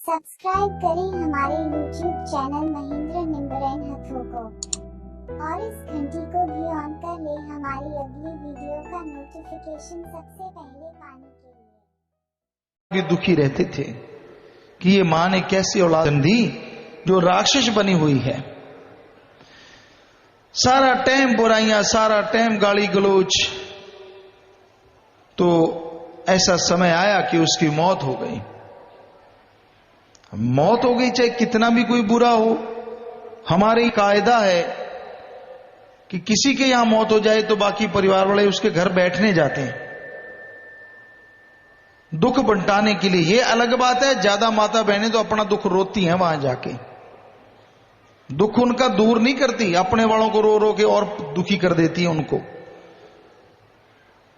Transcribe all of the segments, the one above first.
Subscribe करें हमारे YouTube channel Mahendra निम्बरन हथों को और इस घंटी को भी ऑन कर ले हमारी अगली वीडियो का नोटिफिकेशन सबसे पहले पाने के लिए। दुखी रहते थे कि ये मां ने कैसी औलाद दी जो राक्षस बनी हुई है। सारा टाइम बुराइयां, सारा टाइम गाली गलोच। तो ऐसा समय आया कि उसकी मौत हो गई। मौत हो गई चाहे कितना भी कोई बुरा हो। हमारी कायदा है कि किसी के यहां मौत हो जाए तो बाकी परिवार वाले उसके घर बैठने जाते हैं दुख बंटाने के लिए। ये अलग बात है, ज्यादा माता बहनें तो अपना दुख रोती हैं वहां जाके, दुख उनका दूर नहीं करती, अपने वालों को रो रो के और दुखी कर देती है उनको।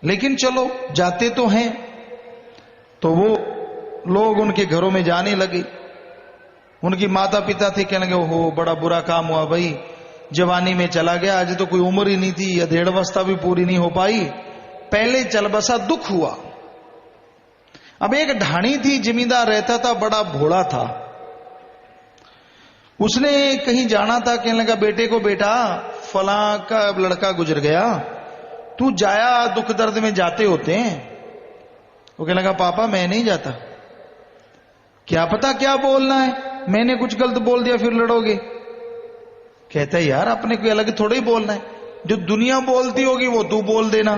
लेकिन चलो जाते तो हैं। तो वो लोग उनके घरों में जाने लगे। उनकी माता पिता थे, कहने लगे ओहो बड़ा बुरा काम हुआ भाई, जवानी में चला गया, आज तो कोई उम्र ही नहीं थी, अधेड़ अवस्था भी पूरी नहीं हो पाई, पहले चल बसा, दुख हुआ। अब एक ढाणी थी, जमींदार रहता था, बड़ा भोला था। उसने कहीं जाना था, कहने लगा बेटे को बेटा फला का लड़का गुजर गया, तू जाया, दुख दर्द में जाते होते हैं। वो कहने लगा पापा मैं नहीं जाता। क्या पता क्या बोलना है, मैंने कुछ गलत बोल दिया फिर लड़ोगे। कहता है यार अपने कोई अलग थोड़ा ही बोलना है, जो दुनिया बोलती होगी वो तू बोल देना।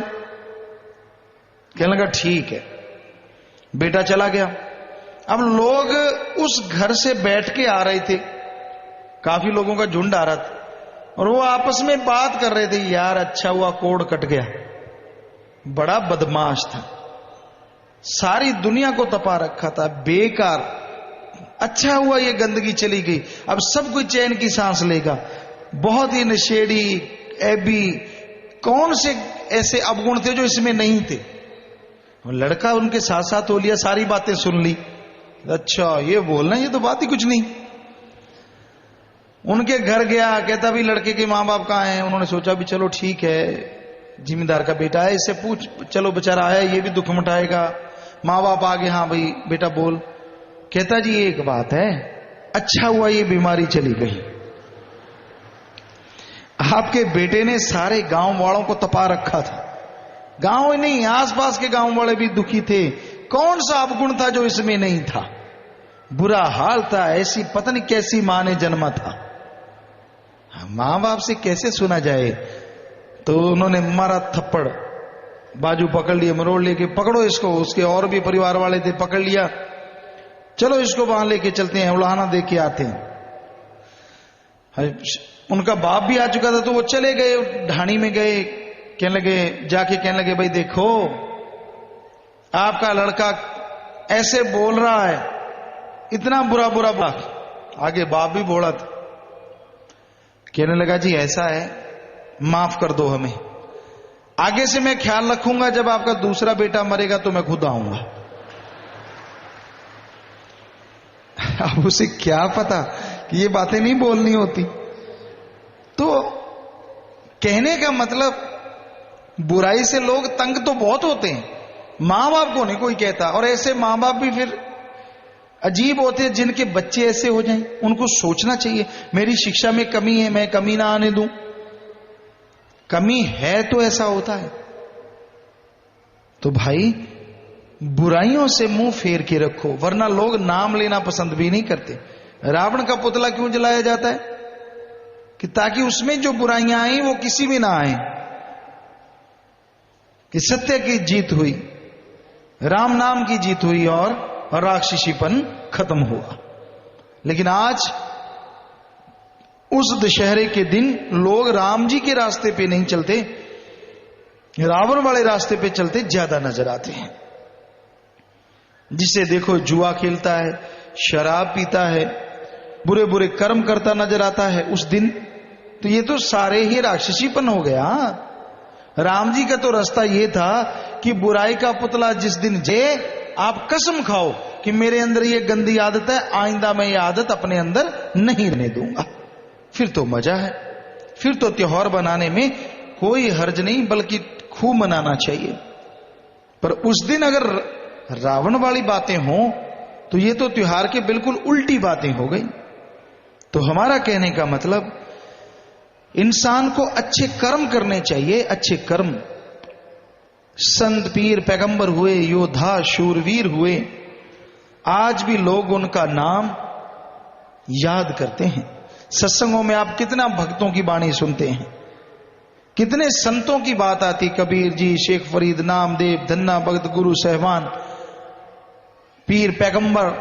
कहने लगा ठीक है। बेटा चला गया। अब लोग उस घर से बैठ के आ रहे थे, काफी लोगों का झुंड आ रहा था, और वो आपस में बात कर रहे थे यार अच्छा हुआ कोड कट गया, बड़ा बदमाश था, सारी दुनिया को तपा रखा था, बेकार, अच्छा हुआ ये गंदगी चली गई, अब सब कोई चैन की सांस लेगा। बहुत ही नशेड़ी ऐबी, कौन से ऐसे अवगुण थे जो इसमें नहीं थे। लड़का उनके साथ साथ हो लिया, सारी बातें सुन ली, अच्छा ये बोलना, ये तो बात ही कुछ नहीं। उनके घर गया, कहता भी लड़के के माँ बाप कहाँ हैं। उन्होंने सोचा भी चलो ठीक है, जिम्मेदार का बेटा है, इससे पूछ, चलो बेचारा आया, ये भी दुख मिटाएगा। माँ बाप आगे, हाँ भाई बेटा बोल। कहता जी एक बात है, अच्छा हुआ ये बीमारी चली गई, आपके बेटे ने सारे गांव वालों को तपा रखा था। गांव ही नहीं, आसपास के गांव वाले भी दुखी थे। कौन सा अवगुण था जो इसमें नहीं था, बुरा हाल था, ऐसी पता नहीं कैसी मां ने जन्मा था। मां बाप से कैसे सुना जाए। तो उन्होंने मारा थप्पड़, बाजू पकड़ लिए, मरोड़ लेके, पकड़ो इसको। उसके और भी परिवार वाले थे, पकड़ लिया, चलो इसको वहां लेके चलते हैं, उलाहना दे के आते हैं। उनका बाप भी आ चुका था, तो वो चले गए, ढाणी में गए, कहने लगे, जाके कहने लगे भाई देखो आपका लड़का ऐसे बोल रहा है, इतना बुरा बुरा बात। आगे बाप भी बोला था, कहने लगा जी ऐसा है, माफ कर दो हमें, आगे से मैं ख्याल रखूंगा, जब आपका दूसरा बेटा मरेगा तो मैं खुद आऊंगा। अब उसे क्या पता कि ये बातें नहीं बोलनी होती। तो कहने का मतलब, बुराई से लोग तंग तो बहुत होते हैं, मां बाप को नहीं कोई कहता। और ऐसे मां बाप भी फिर अजीब होते हैं जिनके बच्चे ऐसे हो जाएं। उनको सोचना चाहिए मेरी शिक्षा में कमी है, मैं कमी ना आने दूं। कमी है तो ऐसा होता है। तो भाई बुराइयों से मुंह फेर के रखो, वरना लोग नाम लेना पसंद भी नहीं करते। रावण का पुतला क्यों जलाया जाता है, कि ताकि उसमें जो बुराइयां आई वो किसी भी ना आए, कि सत्य की जीत हुई, राम नाम की जीत हुई और राक्षसीपन खत्म हुआ। लेकिन आज उस दशहरे के दिन लोग राम जी के रास्ते पे नहीं चलते, रावण वाले रास्ते पे चलते ज्यादा नजर आते हैं। जिसे देखो जुआ खेलता है, शराब पीता है, बुरे बुरे कर्म करता नजर आता है उस दिन। तो ये तो सारे ही राक्षसीपन हो गया। राम जी का तो रास्ता ये था कि बुराई का पुतला जिस दिन जे, आप कसम खाओ कि मेरे अंदर ये गंदी आदत है, आइंदा मैं ये आदत अपने अंदर नहीं रहने दूंगा। फिर तो मजा है, फिर तो त्योहार बनाने में कोई हर्ज नहीं, बल्कि खूब मनाना चाहिए। पर उस दिन अगर रावण वाली बातें हों तो ये तो त्योहार के बिल्कुल उल्टी बातें हो गई। तो हमारा कहने का मतलब, इंसान को अच्छे कर्म करने चाहिए, अच्छे कर्म। संत पीर पैगंबर हुए, योद्धा शूरवीर हुए, आज भी लोग उनका नाम याद करते हैं। सत्संगों में आप कितना भक्तों की वाणी सुनते हैं, कितने संतों की बात आती, कबीर जी, शेख फरीद, नामदेव, धन्ना भगत, गुरु साहिबान, पीर पैगंबर,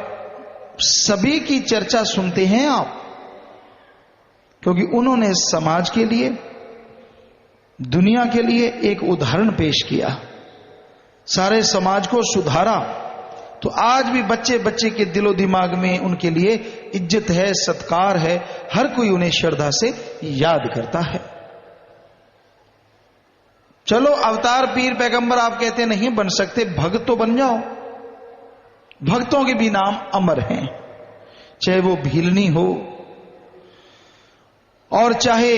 सभी की चर्चा सुनते हैं आप, क्योंकि उन्होंने समाज के लिए, दुनिया के लिए एक उदाहरण पेश किया, सारे समाज को सुधारा। तो आज भी बच्चे बच्चे के दिलो दिमाग में उनके लिए इज्जत है, सत्कार है, हर कोई उन्हें श्रद्धा से याद करता है। चलो अवतार पीर पैगंबर आप कहते नहीं बन सकते, भक्त तो बन जाओ। भक्तों के भी नाम अमर हैं, चाहे वो भीलनी हो और चाहे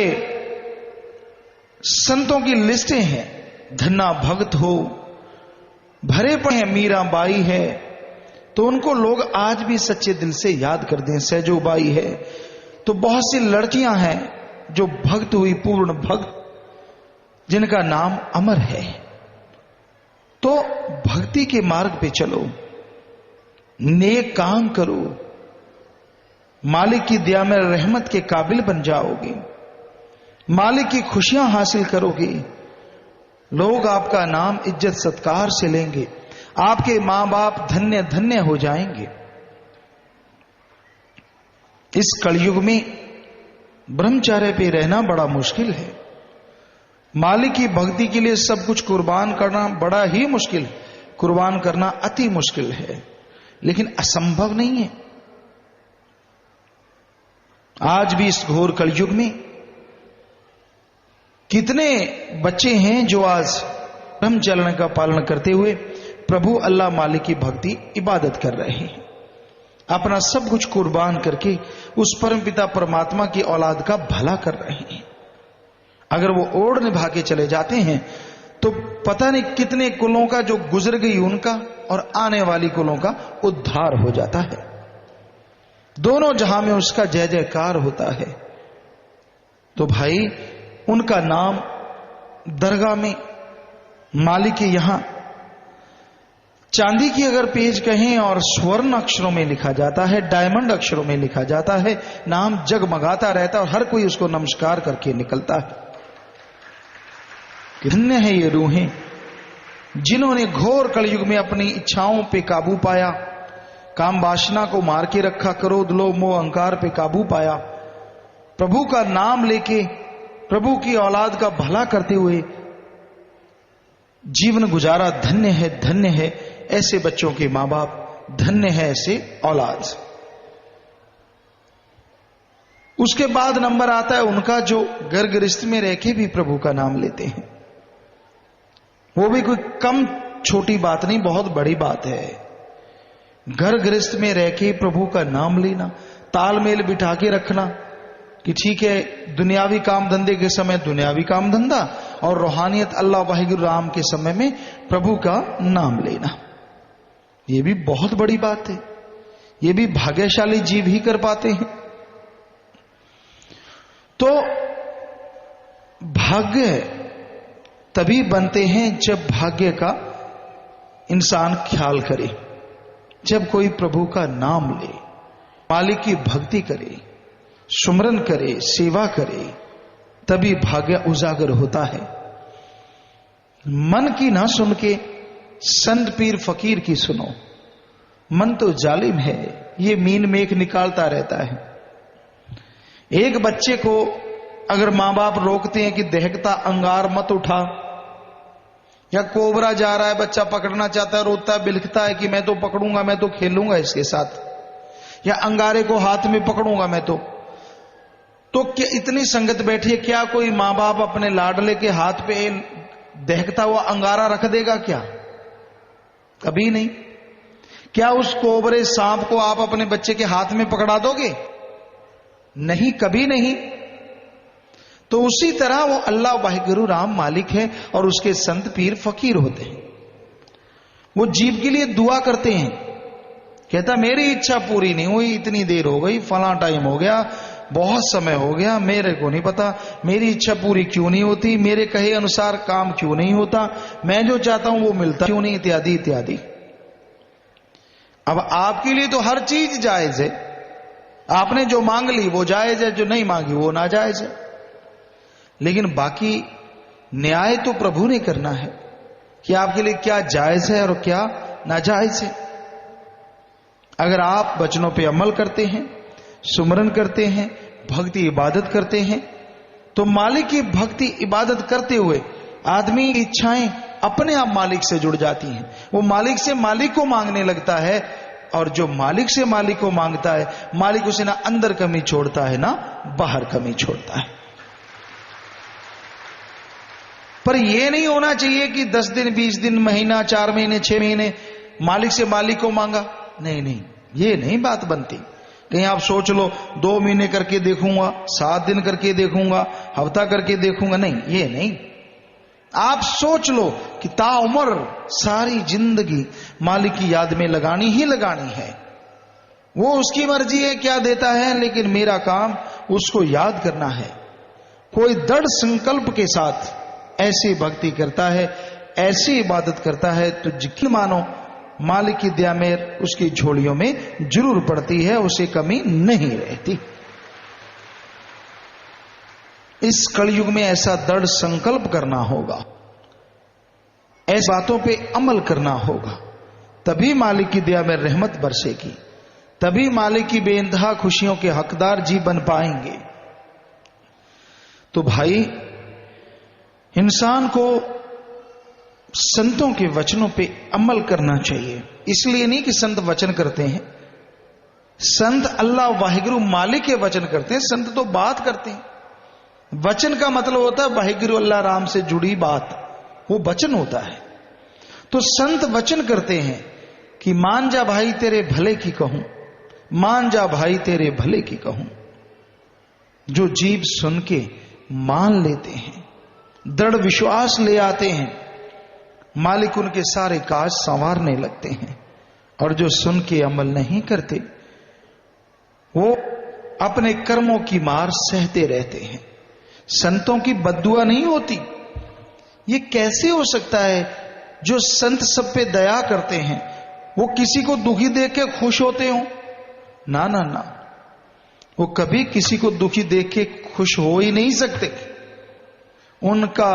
संतों की लिस्टें हैं, धन्ना भगत हो, भरे पड़े हैं, मीराबाई है, तो उनको लोग आज भी सच्चे दिल से याद कर दें। सैजोबाई है, तो बहुत सी लड़कियां हैं जो भक्त हुई, पूर्ण भक्त, जिनका नाम अमर है। तो भक्ति के मार्ग पे चलो, नेक काम करो, मालिक की दया में रहमत के काबिल बन जाओगे, मालिक की खुशियां हासिल करोगे, लोग आपका नाम इज्जत सत्कार से लेंगे, आपके मां बाप धन्य धन्य हो जाएंगे। इस कलयुग में ब्रह्मचर्य पे रहना बड़ा मुश्किल है। मालिक की भक्ति के लिए सब कुछ कुर्बान करना बड़ा ही मुश्किल है, कुर्बान करना अति मुश्किल है, लेकिन असंभव नहीं है। आज भी इस घोर कलयुग में कितने बच्चे हैं जो आज ब्रह्मचर्य का पालन करते हुए प्रभु अल्लाह मालिक की भक्ति इबादत कर रहे हैं, अपना सब कुछ कुर्बान करके उस परमपिता परमात्मा की औलाद का भला कर रहे हैं। अगर वो ओढ़ निभा के चले जाते हैं तो पता नहीं कितने कुलों का जो गुजर गई उनका और आने वाली कुलों का उद्धार हो जाता है, दोनों जहां में उसका जय जयकार होता है। तो भाई उनका नाम दरगाह में, मालिक के यहां चांदी की अगर पेज कहें और स्वर्ण अक्षरों में लिखा जाता है, डायमंड अक्षरों में लिखा जाता है, नाम जगमगाता रहता है और हर कोई उसको नमस्कार करके निकलता है। धन्य है ये रूहें जिन्होंने घोर कलयुग में अपनी इच्छाओं पे काबू पाया, काम वासना को मार के रखा, क्रोध लोभ मोह अहंकार पे काबू पाया, प्रभु का नाम लेके प्रभु की औलाद का भला करते हुए जीवन गुजारा। धन्य है, धन्य है ऐसे बच्चों के मां बाप, धन्य है ऐसे औलाद। उसके बाद नंबर आता है उनका जो घर गृहस्थ में रह के भी प्रभु का नाम लेते हैं। वो भी कोई कम छोटी बात नहीं, बहुत बड़ी बात है। घर गृहस्थ में रह के प्रभु का नाम लेना, तालमेल बिठा के रखना कि ठीक है दुनियावी काम धंधे के समय दुनियावी काम धंधा और रूहानियत अल्लाह वाहिगुरु राम के समय में प्रभु का नाम लेना, ये भी बहुत बड़ी बात है। ये भी भाग्यशाली जीव ही कर पाते हैं। तो भाग्य तभी बनते हैं जब भाग्य का इंसान ख्याल करे, जब कोई प्रभु का नाम ले, मालिक की भक्ति करे, सुमरन करे, सेवा करे, तभी भाग्य उजागर होता है। मन की ना सुन के संत पीर फकीर की सुनो। मन तो जालिम है, ये मीन मेख निकालता रहता है। एक बच्चे को अगर मां बाप रोकते हैं कि दहकता अंगार मत उठा, या कोबरा जा रहा है बच्चा पकड़ना चाहता है, रोता है बिलखता है कि मैं तो पकड़ूंगा, मैं तो खेलूंगा इसके साथ, या अंगारे को हाथ में पकड़ूंगा मैं तो क्या इतनी संगत बैठी है, क्या कोई मां बाप अपने लाडले के हाथ पे दहकता हुआ अंगारा रख देगा क्या? कभी नहीं। क्या उस कोबरे सांप को आप अपने बच्चे के हाथ में पकड़ा दोगे? नहीं, कभी नहीं। तो उसी तरह वो अल्लाह वाहिगुरु राम मालिक है और उसके संत पीर फकीर होते हैं। वो जीव के लिए दुआ करते हैं कहता मेरी इच्छा पूरी नहीं हुई, इतनी देर हो गई, फला टाइम हो गया, बहुत समय हो गया, मेरे को नहीं पता मेरी इच्छा पूरी क्यों नहीं होती, मेरे कहे अनुसार काम क्यों नहीं होता, मैं जो चाहता हूं वो मिलता क्यों नहीं, इत्यादि इत्यादि। अब आपके लिए तो हर चीज जायज है, आपने जो मांग ली वो जायज है, जो नहीं मांगी वो नाजायज है। लेकिन बाकी न्याय तो प्रभु ने करना है कि आपके लिए क्या जायज है और क्या नाजायज है। अगर आप वचनों पे अमल करते हैं, सुमरन करते हैं, भक्ति इबादत करते हैं, तो मालिक की भक्ति इबादत करते हुए आदमी की इच्छाएं अपने आप मालिक से जुड़ जाती हैं। वो मालिक से मालिक को मांगने लगता है, और जो मालिक से मालिक को मांगता है, मालिक उसे ना अंदर कमी छोड़ता है ना बाहर कमी छोड़ता है। पर यह नहीं होना चाहिए कि 10 दिन 20 दिन महीना 4 महीने 6 महीने मालिक से मालिक को मांगा, नहीं नहीं, ये नहीं बात बनती। कहीं आप सोच लो 2 महीने करके देखूंगा, 7 दिन करके देखूंगा, हफ्ता करके देखूंगा, नहीं, ये नहीं। आप सोच लो कि ताउम्र सारी जिंदगी मालिक की याद में लगानी ही लगानी है। वो उसकी मर्जी है क्या देता है, लेकिन मेरा काम उसको याद करना है। कोई दृढ़ संकल्प के साथ ऐसी भक्ति करता है, ऐसी इबादत करता है, तो यकीन मानो मालिक की दया में उसकी झोलियों में जरूर पड़ती है, उसे कमी नहीं रहती। इस कलयुग में ऐसा दृढ़ संकल्प करना होगा, ऐसी बातों पे अमल करना होगा, तभी मालिक की दया में रहमत बरसेगी, तभी मालिक की बेइंतहा खुशियों के हकदार जी बन पाएंगे। तो भाई, इंसान को संतों के वचनों पे अमल करना चाहिए। इसलिए नहीं कि संत वचन करते हैं, संत अल्लाह वाहिगुरु मालिक के वचन करते हैं, संत तो बात करते हैं। वचन का मतलब होता है वाहिगुरु अल्लाह राम से जुड़ी बात, वो वचन होता है। तो संत वचन करते हैं कि मान जा भाई तेरे भले की कहूं, मान जा भाई तेरे भले की कहूं। जो जीव सुन के मान लेते हैं, दृढ़ विश्वास ले आते हैं, मालिक उनके सारे काज संवारने लगते हैं। और जो सुन के अमल नहीं करते, वो अपने कर्मों की मार सहते रहते हैं। संतों की बद्दुआ नहीं होती। ये कैसे हो सकता है? जो संत सब पे दया करते हैं, वो किसी को दुखी देख के खुश होते हो? ना ना ना, वो कभी किसी को दुखी देख के खुश हो ही नहीं सकते। उनका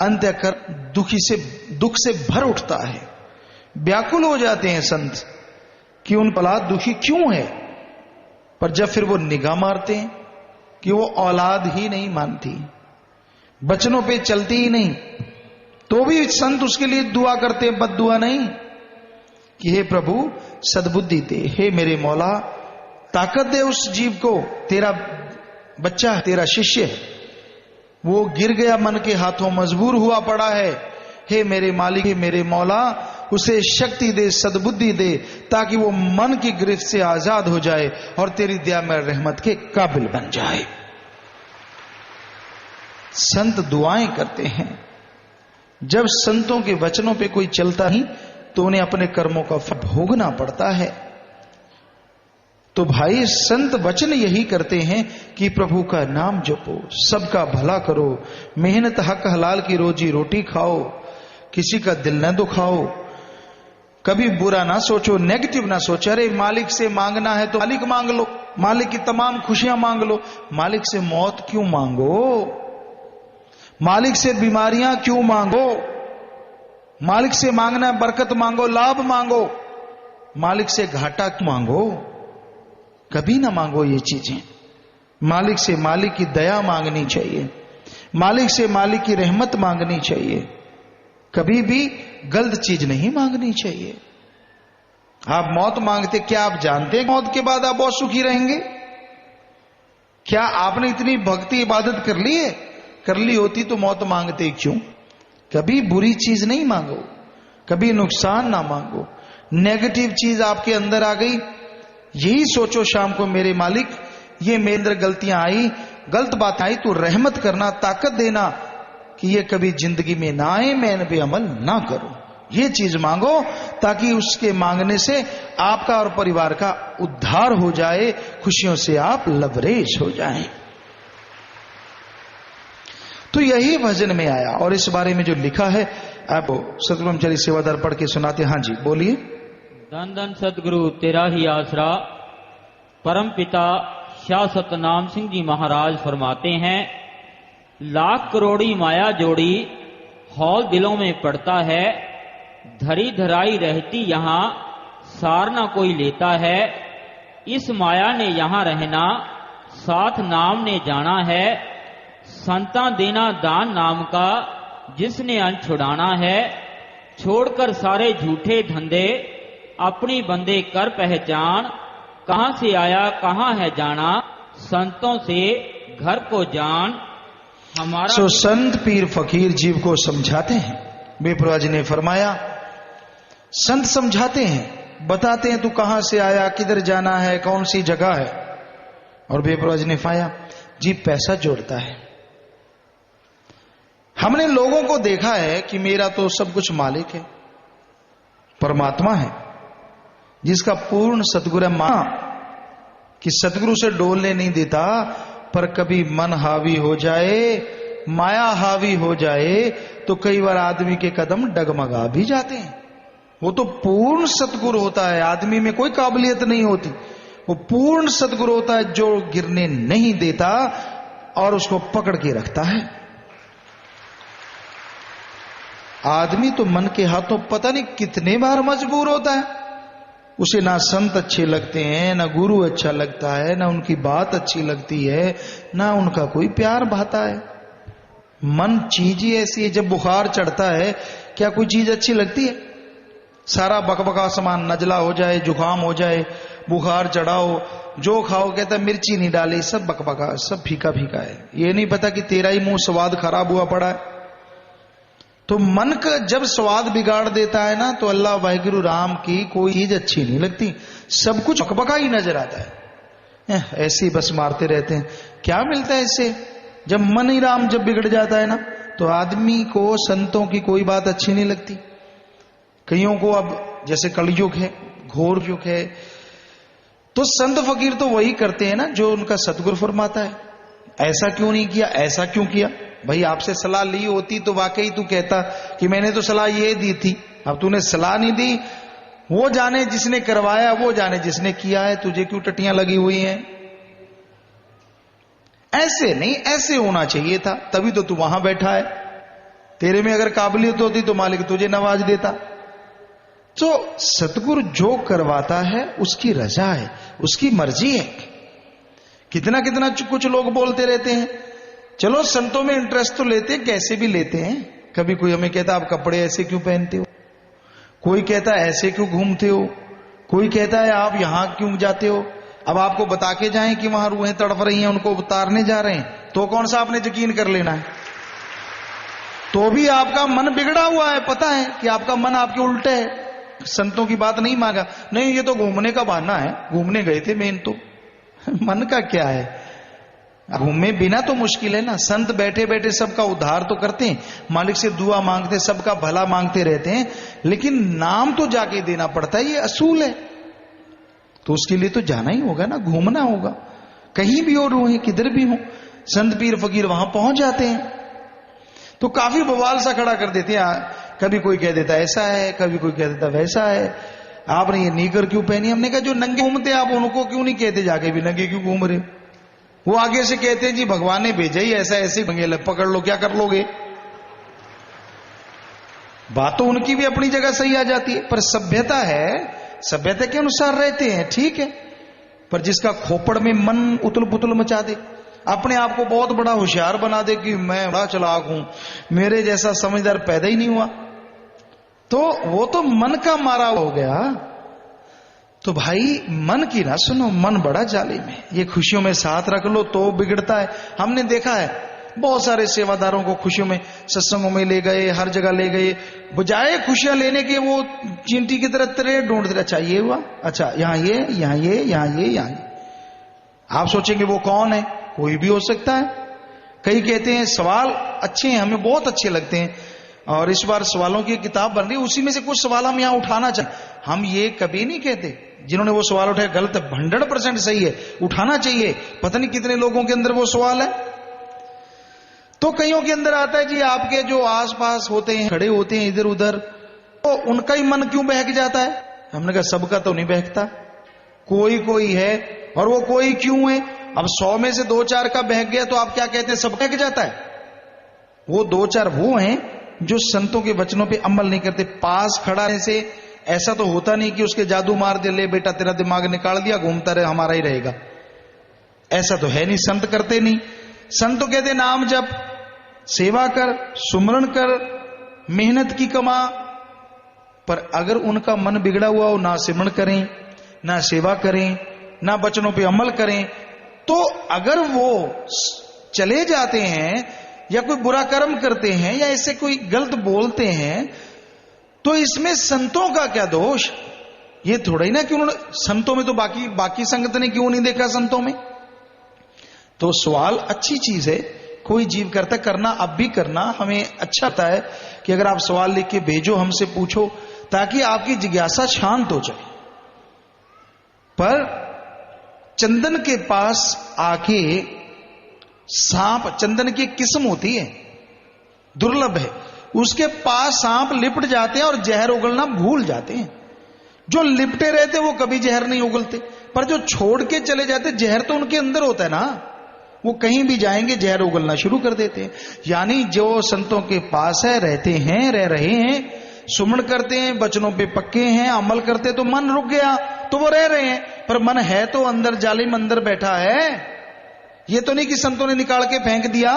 अंतःकर दुख से भर उठता है। व्याकुल हो जाते हैं संत कि उन औलाद दुखी क्यों है। पर जब फिर वो निगाह मारते हैं कि वो औलाद ही नहीं मानती, बचनों पे चलती ही नहीं, तो भी संत उसके लिए दुआ करते हैं, बद्दुआ नहीं, कि हे प्रभु सद्बुद्धि दे, हे मेरे मौला ताकत दे उस जीव को, तेरा बच्चा है, तेरा शिष्य है, वो गिर गया मन के हाथों, मजबूर हुआ पड़ा है, हे मेरे मालिक, हे मेरे मौला उसे शक्ति दे, सद्बुद्धि दे, ताकि वो मन की गिरफ्त से आजाद हो जाए और तेरी दया में रहमत के काबिल बन जाए। संत दुआएं करते हैं। जब संतों के वचनों पे कोई चलता नहीं, तो उन्हें अपने कर्मों का फल भोगना पड़ता है। तो भाई, संत वचन यही करते हैं कि प्रभु का नाम जपो, सबका भला करो, मेहनत हक हलाल की रोजी रोटी खाओ, किसी का दिल न दुखाओ, कभी बुरा ना सोचो, नेगेटिव ना सोचो। अरे मालिक से मांगना है तो मालिक मांग लो, मालिक की तमाम खुशियां मांग लो, मालिक से मौत क्यों मांगो, मालिक से बीमारियां क्यों मांगो, मालिक से मांगना है बरकत मांगो, लाभ मांगो, मालिक से घाटा मांगो, कभी ना मांगो ये चीजें। मालिक से मालिक की दया मांगनी चाहिए, मालिक से मालिक की रहमत मांगनी चाहिए, कभी भी गलत चीज नहीं मांगनी चाहिए। आप मौत मांगते, क्या आप जानते हैं मौत के बाद आप बहुत सुखी रहेंगे? क्या आपने इतनी भक्ति इबादत कर ली है? कर ली होती तो मौत मांगते क्यों? कभी बुरी चीज नहीं मांगो, कभी नुकसान ना मांगो। नेगेटिव चीज आपके अंदर आ गई, यही सोचो शाम को, मेरे मालिक ये मेरे अंदर गलतियां आई, गलत बात आई, तो रहमत करना, ताकत देना कि ये कभी जिंदगी में ना आए, मैं इन पे अमल ना करूं। ये चीज मांगो ताकि उसके मांगने से आपका और परिवार का उद्धार हो जाए, खुशियों से आप लबरेज हो जाएं। तो यही भजन में आया। और इस बारे में जो लिखा है आप सतब्रह्मचारी सेवादार पढ़ के सुनाते। हाँ जी बोलिए। धन धन सतगुरु तेरा ही आसरा। परम पिता शाह सतनाम सिंह जी महाराज फरमाते हैं, लाख करोड़ी माया जोड़ी हौल दिलों में पड़ता है, धरी धराई रहती यहाँ सार ना कोई लेता है। इस माया ने यहाँ रहना साथ नाम ने जाना है, संता देना दान नाम का जिसने अंत छुड़ाना है। छोड़कर सारे झूठे धंधे अपनी बंदे कर पहचान, कहां से आया कहां है जाना, संतों से घर को जान। हमारा संत पीर फकीर जीव को समझाते हैं। बेप्रवाजी ने फरमाया संत समझाते हैं, बताते हैं तू कहां से आया, किधर जाना है, कौन सी जगह है। और बेप्रवाजी ने फरमाया जीव पैसा जोड़ता है। हमने लोगों को देखा है कि मेरा तो सब कुछ मालिक है, परमात्मा है जिसका पूर्ण सतगुरु है। मां कि सतगुरु से डोलने नहीं देता, पर कभी मन हावी हो जाए, माया हावी हो जाए तो कई बार आदमी के कदम डगमगा भी जाते हैं। वो तो पूर्ण सतगुरु होता है, आदमी में कोई काबिलियत नहीं होती। वो पूर्ण सतगुरु होता है जो गिरने नहीं देता और उसको पकड़ के रखता है। आदमी तो मन के हाथों पता नहीं कितने बार मजबूर होता है। उसे ना संत अच्छे लगते हैं, ना गुरु अच्छा लगता है, ना उनकी बात अच्छी लगती है, ना उनका कोई प्यार भाता है। मन चीज ही ऐसी है, जब बुखार चढ़ता है क्या कोई चीज अच्छी लगती है? सारा बकबका सामान नजला हो जाए, जुकाम हो जाए, बुखार चढ़ाओ, जो खाओ कहता मिर्ची नहीं डाली, सब बकबका, सब फीका फीका है। ये नहीं पता कि तेरा ही मुंह स्वाद खराब हुआ पड़ा है। तो मन का जब स्वाद बिगाड़ देता है ना, तो अल्लाह वाहिगुरु राम की कोई चीज अच्छी नहीं लगती, सब कुछ बकबका ही नजर आता है। ऐसे ही बस मारते रहते हैं। क्या मिलता है इससे? जब मन ही राम जब बिगड़ जाता है ना, तो आदमी को संतों की कोई बात अच्छी नहीं लगती। कईयों को अब जैसे कलयुग है, घोर युग है, तो संत फकीर तो वही करते हैं ना जो उनका सतगुरु फरमाता है। ऐसा क्यों नहीं किया, ऐसा क्यों किया? भाई आपसे सलाह ली होती तो वाकई तू कहता कि मैंने तो सलाह ये दी थी, अब तूने सलाह नहीं दी। वो जाने जिसने करवाया, वो जाने जिसने किया है, तुझे क्यों टटियां लगी हुई हैं? ऐसे नहीं, ऐसे होना चाहिए था, तभी तो तू वहां बैठा है। तेरे में अगर काबिलियत होती तो मालिक तुझे नवाज देता। तो सतगुरु जो करवाता है उसकी रजा है, उसकी मर्जी है। कितना कितना कुछ लोग बोलते रहते हैं। चलो संतों में इंटरेस्ट तो लेते हैं, कैसे भी लेते हैं। कभी कोई हमें कहता आप कपड़े ऐसे क्यों पहनते हो, कोई कहता है ऐसे क्यों घूमते हो, कोई कहता है आप यहां क्यों जाते हो। अब आपको बता के जाएं कि वहां रूहें तड़प रही हैं, उनको उतारने जा रहे हैं, तो कौन सा आपने यकीन कर लेना है? तो भी आपका मन बिगड़ा हुआ है, पता है कि आपका मन आपके उल्टे है। संतों की बात नहीं मांगा, नहीं ये तो घूमने का बहाना है, घूमने गए थे मेन तो। मन का क्या है, घूमे बिना तो मुश्किल है ना। संत बैठे बैठे सबका उद्धार तो करते हैं, मालिक से दुआ मांगते, सबका भला मांगते रहते हैं, लेकिन नाम तो जाके देना पड़ता है, ये असूल है। तो उसके लिए तो जाना ही होगा ना, घूमना होगा। कहीं भी हो रूहें किधर भी हो, संत पीर फकीर वहां पहुंच जाते हैं। तो काफी बवाल सा खड़ा कर देते हैं। कभी कोई कह देता ऐसा है, कभी कोई कह देता वैसा है। आपने ये नीकर क्यों पहनी? हमने कहा जो नंगे घूमते आप उनको क्यों नहीं कहते जाके भी नंगे क्यों घूम रहे? वो आगे से कहते हैं जी भगवान ने भेजा ही ऐसा, ऐसे भंगेले पकड़ लो, क्या कर लोगे? बात तो उनकी भी अपनी जगह सही आ जाती है, पर सभ्यता है, सभ्यता के अनुसार रहते हैं, ठीक है। पर जिसका खोपड़ में मन उतल पुतल मचा दे, अपने आप को बहुत बड़ा होशियार बना दे कि मैं बड़ा चालाक हूं, मेरे जैसा समझदार पैदा ही नहीं हुआ, तो वो तो मन का मारा हो गया। तो भाई मन की ना सुनो, मन बड़ा जालिम है। ये खुशियों में साथ रख लो तो बिगड़ता है। हमने देखा है बहुत सारे सेवादारों को खुशियों में सत्संगों में ले गए, हर जगह ले गए, बजाय खुशियां लेने के वो चींटी की तरह तेरे ढूंढते रहे। अच्छा ये हुआ, अच्छा यहाँ ये, यहाँ ये, यहाँ ये, यहाँ ये। आप सोचेंगे वो कौन है? कोई भी हो सकता है। कई कहते हैं सवाल अच्छे हैं, हमें बहुत अच्छे लगते हैं, और इस बार सवालों की किताब बन रही है, उसी में से कुछ सवाल हम यहां उठाना चाहें। हम ये कभी नहीं कहते जिन्होंने वो सवाल उठाया गलत है, 100% सही है, उठाना चाहिए। पता नहीं कितने लोगों के अंदर वो सवाल है। तो कईयों के अंदर आता है जी आपके जो आसपास होते हैं, खड़े होते हैं इधर उधर, तो उनका ही मन क्यों बहक जाता है? हमने कहा सबका तो नहीं बहकता, कोई कोई है। और वो कोई क्यों है? अब 100 में से 2-4 का बहक गया तो आप क्या कहते हैं सब बहक जाता है? वो 2-4 वो हैं जो संतों के वचनों पे अमल नहीं करते। पास खड़ा रहने से ऐसा तो होता नहीं कि उसके जादू मार दे, ले बेटा तेरा दिमाग निकाल दिया, घूमता रहे, हमारा ही रहेगा, ऐसा तो है नहीं। संत करते नहीं। संत तो कहते नाम जप, सेवा कर, सुमरण कर, मेहनत की कमा। पर अगर उनका मन बिगड़ा हुआ हो, ना सिमरण करें, ना सेवा करें, ना वचनों पे अमल करें, तो अगर वो चले जाते हैं या कोई बुरा कर्म करते हैं या ऐसे कोई गलत बोलते हैं, तो इसमें संतों का क्या दोष? ये थोड़ा ही ना कि उन्होंने संतों में तो बाकी संगत ने क्यों नहीं देखा संतों में। तो सवाल अच्छी चीज है, कोई जीव करता, करना अब भी करना हमें अच्छा लगता है कि अगर आप सवाल लिख के भेजो, हमसे पूछो, ताकि आपकी जिज्ञासा शांत हो जाए। पर चंदन के पास आके सांप, चंदन की किस्म होती है, दुर्लभ है, उसके पास सांप लिपट जाते हैं और जहर उगलना भूल जाते हैं। जो लिपटे रहते वो कभी जहर नहीं उगलते, पर जो छोड़ के चले जाते जहर तो उनके अंदर होता है ना, वो कहीं भी जाएंगे जहर उगलना शुरू कर देते हैं। यानी जो संतों के पास है, रहते हैं, रह रहे हैं, सुमरण करते हैं, वचनों पे पक्के हैं, अमल करते, तो मन रुक गया तो वो रह रहे हैं। पर मन है तो अंदर, जालिम अंदर बैठा है। ये तो नहीं कि संतों ने निकाल के फेंक दिया।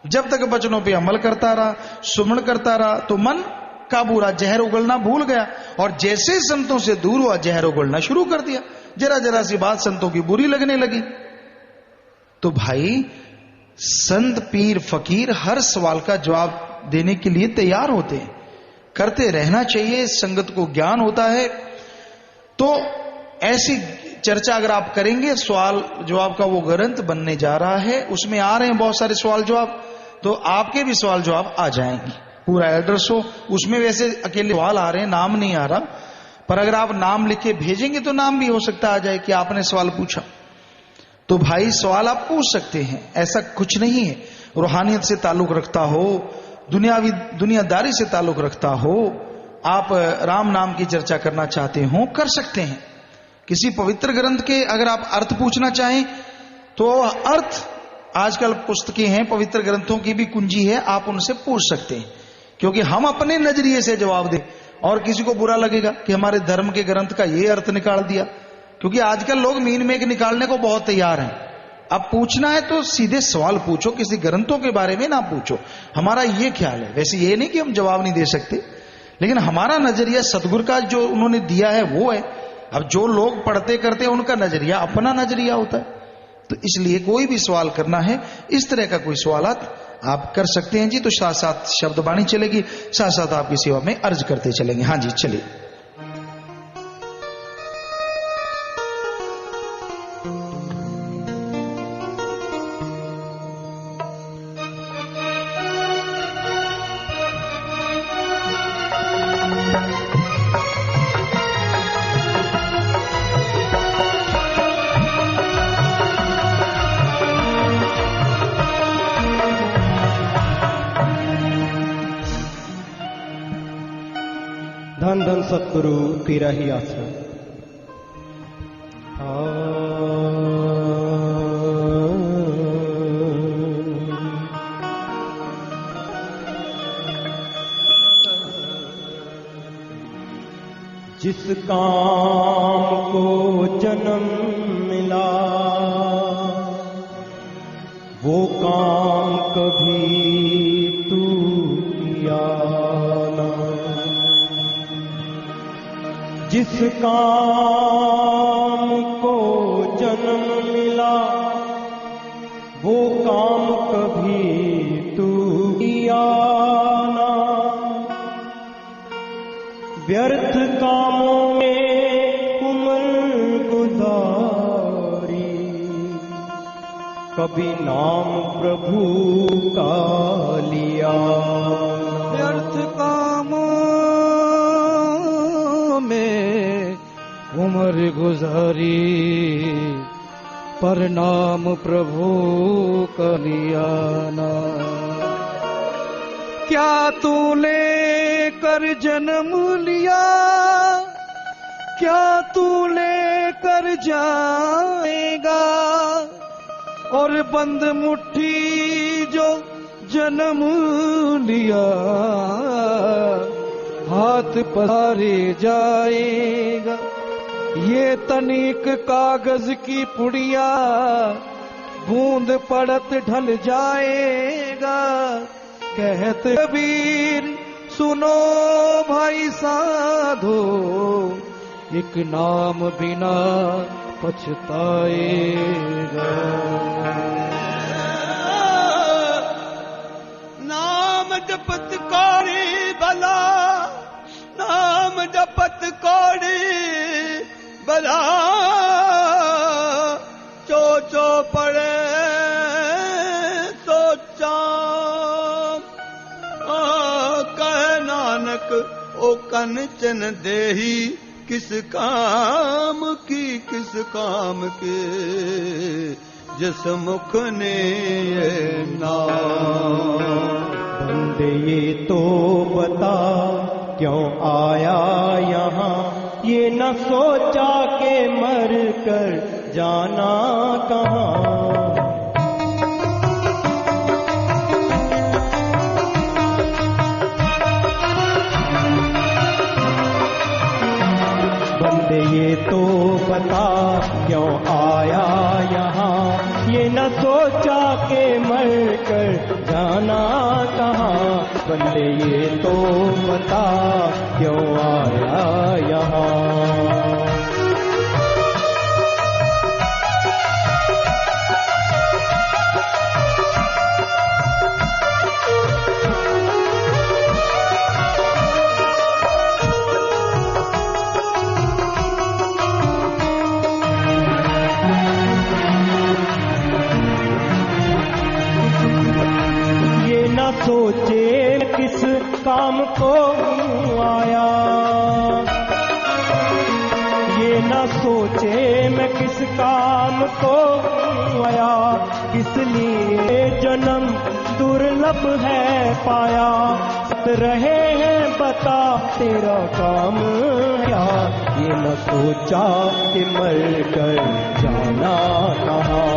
जब तक वचनों पे अमल करता रहा, सुमरण करता रहा, तो मन काबू रहा, जहर उगलना भूल गया। और जैसे संतों से दूर हुआ, जहर उगलना शुरू कर दिया। जरा जरा सी बात संतों की बुरी लगने लगी। तो भाई संत, पीर, फकीर हर सवाल का जवाब देने के लिए तैयार होते हैं, करते रहना चाहिए। संगत को ज्ञान होता है। तो ऐसी चर्चा अगर आप करेंगे, सवाल जवाब का वो ग्रंथ बनने जा रहा है, उसमें आ रहे हैं बहुत सारे सवाल जवाब, तो आपके भी सवाल जवाब आ जाएंगे। पूरा एड्रेस हो, उसमें वैसे अकेले सवाल आ रहे हैं, नाम नहीं आ रहा, पर अगर आप नाम लिख के भेजेंगे तो नाम भी हो सकता आ जाए कि आपने सवाल पूछा। तो भाई सवाल आप पूछ सकते हैं, ऐसा कुछ नहीं है। रूहानियत से ताल्लुक रखता हो, दुनियादारी से ताल्लुक रखता हो, आप राम नाम की चर्चा करना चाहते हो, कर सकते हैं। किसी पवित्र ग्रंथ के अगर आप अर्थ पूछना चाहें तो अर्थ, आजकल पुस्तकें हैं, पवित्र ग्रंथों की भी कुंजी है, आप उनसे पूछ सकते हैं। क्योंकि हम अपने नजरिए से जवाब दें और किसी को बुरा लगेगा कि हमारे धर्म के ग्रंथ का ये अर्थ निकाल दिया। क्योंकि आजकल लोग मीन मेघ निकालने को बहुत तैयार हैं। अब पूछना है तो सीधे सवाल पूछो, किसी ग्रंथों के बारे में ना पूछो। हमारा ये ख्याल है। वैसे ये नहीं कि हम जवाब नहीं दे सकते, लेकिन हमारा नजरिया सतगुरु का जो उन्होंने दिया है वो है। अब जो लोग पढ़ते करते हैं उनका नजरिया अपना नजरिया होता है। तो इसलिए कोई भी सवाल करना है, इस तरह का कोई सवालात आप कर सकते हैं जी। तो साथ साथ शब्दवाणी चलेगी, साथ साथ आपकी सेवा में अर्ज करते चलेंगे। हाँ जी, चलिए। धन धन सतगुरु तेरा ही आसरा। जिस काम को जन्म मिला वो काम कभी तू किया ना। जिस काम को जन्म मिला वो काम कभी तू किया ना। व्यर्थ कामों में उम्र गुजारी कभी नाम प्रभु का लिया। उम्र गुजारी पर नाम प्रभु का लिया ना। क्या तू लेकर जन्म लिया, क्या तू लेकर जाएगा, और बंद मुट्ठी जो जन्म लिया हाथ पसारे जाएगा। ये तनिक कागज की पुड़िया बूंद पड़त ढल जाएगा। कहते कबीर सुनो भाई साधो, एक नाम बिना पछताएगा। नाम जपत कौड़ी भला, नाम जपत कौड़ी भला, चो चो पड़े सोचा। कह नानक ओ कंचन देही, किस काम की किस काम के, जिस मुख ने ये नाम। बंदे ये तो बता क्यों आया यहाँ, ये न सोचा के मर कर जाना कहाँ। बंदे ये तो बता क्यों आया यहाँ, ये न सोचा के मर कर जाना कहाँ। बंदे ये तो बता क्यों आया यहाँ। सोचे किस काम को आया, ये न सोचे मैं किस काम को आया। किस लिए जन्म दुर्लभ है पाया, रहे हैं बता तेरा काम क्या। ये न सोचा कि मर कर जाना कहाँ।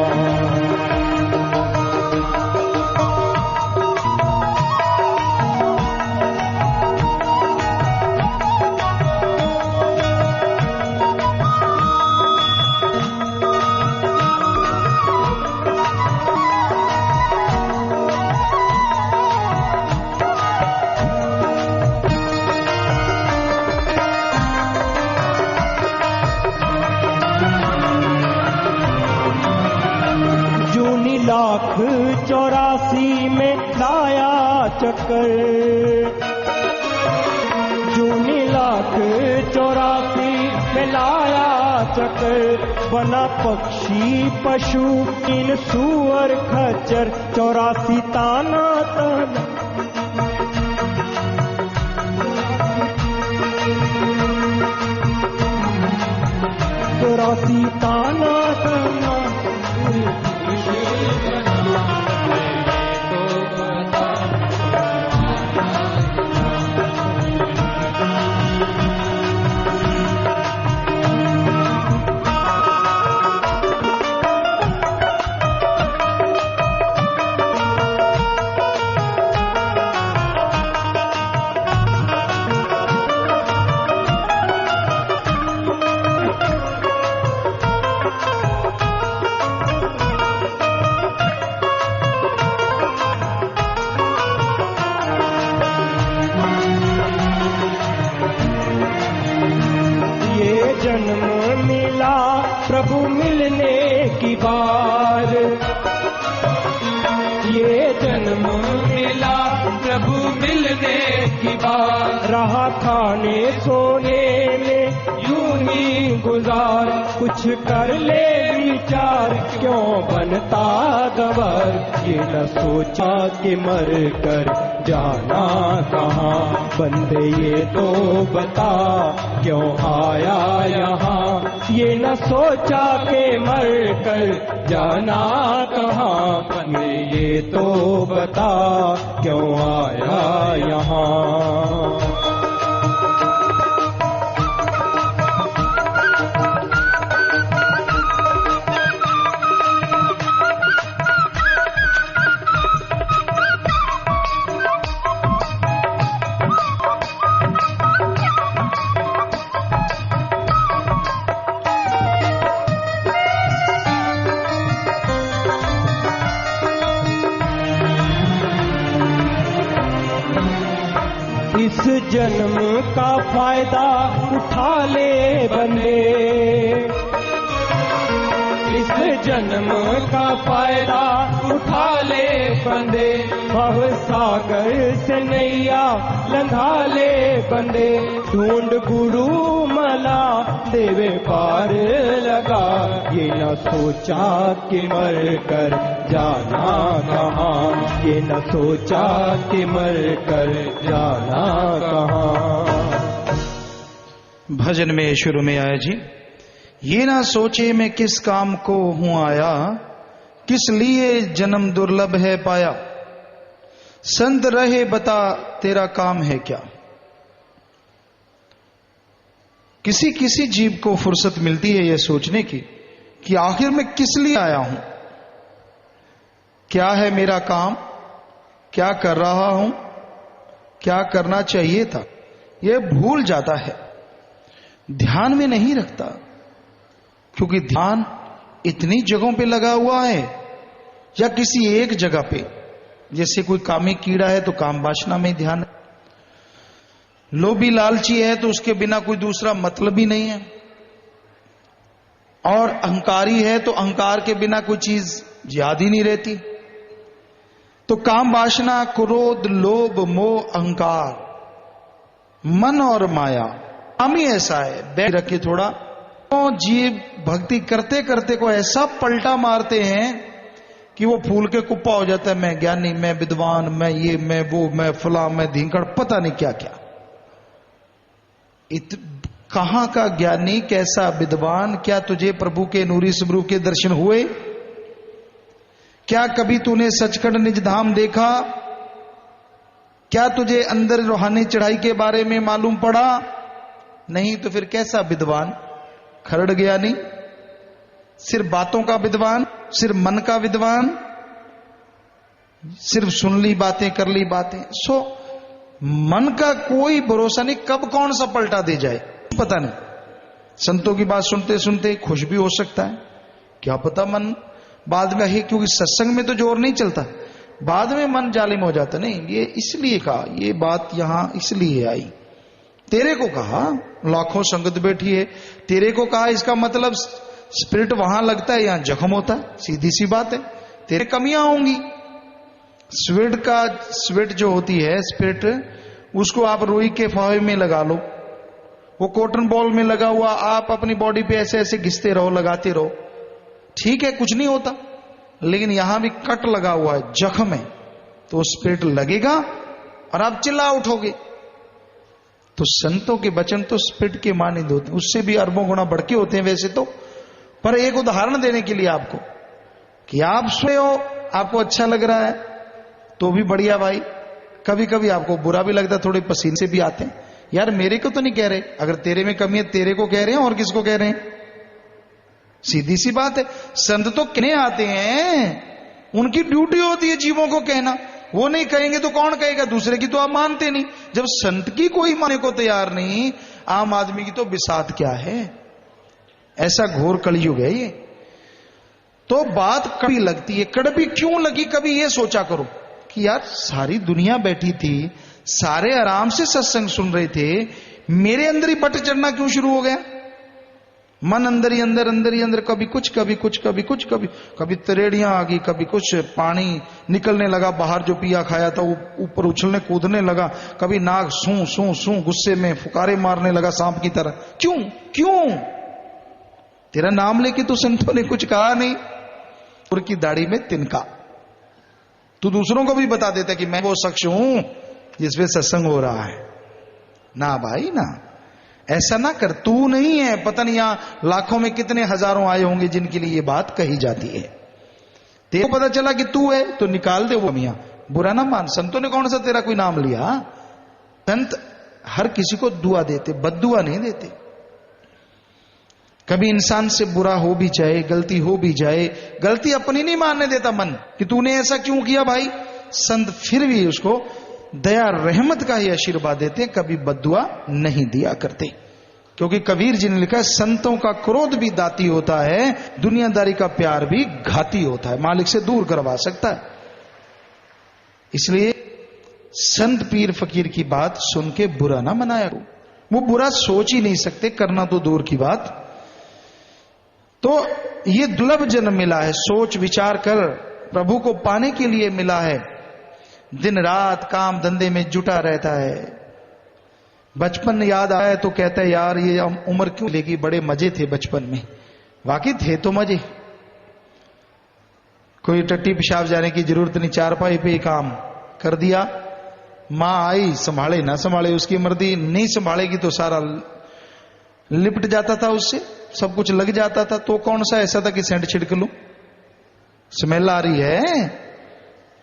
लाख 84 में लाया चक्कर, जूनी लाख 84 में लाया चक्कर। बना पक्षी पशु इन सुअर खच्चर, 84 ताना ताना। 84 ताना ताना। जन्म मिला प्रभु मिलने की बार, ये जन्म मिला प्रभु मिलने की बार। रहा खाने सोने में यूं ही गुजार, कुछ कर ले विचार क्यों बनता गंवर, ये न सोचा कि मर कर जाना कहाँ। बंदे ये तो बता क्यों आया यहाँ, ये न सोचा कि मर कर जाना कहाँ। बंदे ये तो बता क्यों आया यहाँ। इस जन्म का फायदा उठा ले बंदे, इस जन्म का फायदा उठा ले बंदे। भव सागर से नैया लंघा ले बंदे, ढूंढ गुरु मला देवे पार लगा। ये न सोचा कि मर कर जाना कहाँ, ये न सोचा कि मर कर जाना कहाँ। भजन में शुरू में आया जी, ये ना सोचे मैं किस काम को हूं आया, किस लिए जन्म दुर्लभ है पाया। संत रहे बता तेरा काम है क्या। किसी किसी जीव को फुर्सत मिलती है यह सोचने की कि आखिर मैं किस लिए आया हूं, क्या है मेरा काम, क्या कर रहा हूं, क्या करना चाहिए था। यह भूल जाता है, ध्यान में नहीं रखता, क्योंकि ध्यान इतनी जगहों पे लगा हुआ है या किसी एक जगह पे। जैसे कोई कामी कीड़ा है तो काम वासना में ध्यान, लोभी लालची है तो उसके बिना कोई दूसरा मतलब ही नहीं है, और अहंकारी है तो अहंकार के बिना कोई चीज याद ही नहीं रहती। तो काम वासना, क्रोध, लोभ, मोह, अहंकार, मन और माया, काम ही ऐसा है। बैठ रखे थोड़ा, तो जीव भक्ति करते करते को ऐसा पलटा मारते हैं कि वो फूल के कुप्पा हो जाता है। मैं ज्ञानी, मैं विद्वान, मैं ये, मैं वो, मैं फला, मैं धींकड़, पता नहीं क्या क्या। कहां का ज्ञानी, कैसा विद्वान। क्या तुझे प्रभु के नूरी स्वरूप के दर्शन हुए? क्या कभी तूने सचखंड निज धाम देखा? क्या तुझे अंदर रूहानी चढ़ाई के बारे में मालूम पड़ा? नहीं तो फिर कैसा विद्वान, खरड़ ज्ञानी, सिर्फ बातों का विद्वान, सिर्फ मन का विद्वान, सिर्फ सुन ली बातें, कर ली बातें। सो मन का कोई भरोसा नहीं, कब कौन सा पलटा दे जाए पता नहीं। संतों की बात सुनते सुनते खुश भी हो सकता है, क्या पता मन बाद में ही, क्योंकि सत्संग में तो जोर नहीं चलता, बाद में मन जालिम हो जाता। नहीं, ये इसलिए कहा, ये बात यहां इसलिए आई। तेरे को कहा, लाखों संगत बैठी है, तेरे को कहा, इसका मतलब स्पिरिट वहां लगता है, यहां जख्म होता है। सीधी सी बात है, तेरे कमियां होंगी। स्पिरिट जो होती है, स्पिरिट, उसको आप रुई के फावे में लगा लो, वो कॉटन बॉल में लगा हुआ, आप अपनी बॉडी पे ऐसे ऐसे घिसते रहो, लगाते रहो, ठीक है, कुछ नहीं होता। लेकिन यहां भी कट लगा हुआ है, जख्म है, तो स्पिरिट लगेगा और आप चिल्ला उठोगे। तो संतों के वचन तो स्पिरिट के मानिंद होते हैं, उससे भी अरबों गुना बढ़ के होते हैं वैसे तो। पर एक उदाहरण देने के लिए आपको, कि आप सोए हो, आपको अच्छा लग रहा है तो भी बढ़िया भाई, कभी कभी आपको बुरा भी लगता है, थोड़े पसीने से भी आते हैं। यार मेरे को तो नहीं कह रहे, अगर तेरे में कमी है तेरे को कह रहे हैं, और किसको कह रहे हैं? सीधी सी बात है। संत तो कहने आते हैं, उनकी ड्यूटी होती है जीवों को कहना। वो नहीं कहेंगे तो कौन कहेगा? दूसरे की तो आप मानते नहीं। जब संत की कोई मानने को तैयार नहीं, आम आदमी की तो बिसात क्या है। ऐसा घोर कलयुग है ये। तो बात कड़वी लगती है। कड़वी क्यों लगी, कभी ये सोचा करो कि यार सारी दुनिया बैठी थी, सारे आराम से सत्संग सुन रहे थे, मेरे अंदर ही बट चढ़ना क्यों शुरू हो गया? मन अंदर ही अंदर, अंदर ही अंदर, कभी कुछ कभी कुछ, कभी कुछ, कभी तरेड़ियां आ गई, कभी कुछ पानी निकलने लगा, बाहर जो पिया खाया था वो ऊपर उछलने कूदने लगा, कभी नाक सूं सूं सूं गुस्से में फुकारे मारने लगा सांप की तरह। क्यों क्यों? तेरा नाम लेके तो संतों ने कुछ कहा नहीं, सुर की दाढ़ी में तिनका। तू दूसरों को भी बता देता कि मैं वो शख्स हूं जिसपे सत्संग हो रहा है। ना भाई ना, ऐसा ना कर। तू नहीं है, पता नहीं यहां लाखों में कितने हजारों आए होंगे जिनके लिए ये बात कही जाती है। तेरे को पता चला कि तू है तो निकाल दे वो मियां, बुरा ना मान। संतों ने कौन सा तेरा कोई नाम लिया? संत हर किसी को दुआ देते, बद्दुआ नहीं देते। कभी इंसान से बुरा हो भी जाए, गलती हो भी जाए, गलती अपनी नहीं मानने देता मन कि तूने ऐसा क्यों किया भाई। संत फिर भी उसको दया रहमत का ही आशीर्वाद देते, कभी बद्दुआ नहीं दिया करते। क्योंकि कबीर जी ने लिखा, संतों का क्रोध भी दाती होता है, दुनियादारी का प्यार भी घाती होता है, मालिक से दूर करवा सकता है। इसलिए संत पीर फकीर की बात सुन के बुरा ना मनाया करो। वो बुरा सोच ही नहीं सकते, करना तो दूर की बात। तो ये दुर्लभ जन्म मिला है, सोच विचार कर प्रभु को पाने के लिए मिला है। दिन रात काम धंधे में जुटा रहता है। बचपन याद आया तो कहता है यार ये उम्र क्यों लेगी, बड़े मजे थे बचपन में। वाकई थे तो मजे, कोई टट्टी पेशाब जाने की जरूरत नहीं, चारपाई पे ही काम कर दिया। मां आई, संभाले ना संभाले उसकी मर्जी, नहीं संभालेगी तो सारा लिपट जाता था उससे, सब कुछ लग जाता था। तो कौन सा ऐसा था कि सेंट छिड़क लूं, स्मेल आ रही है,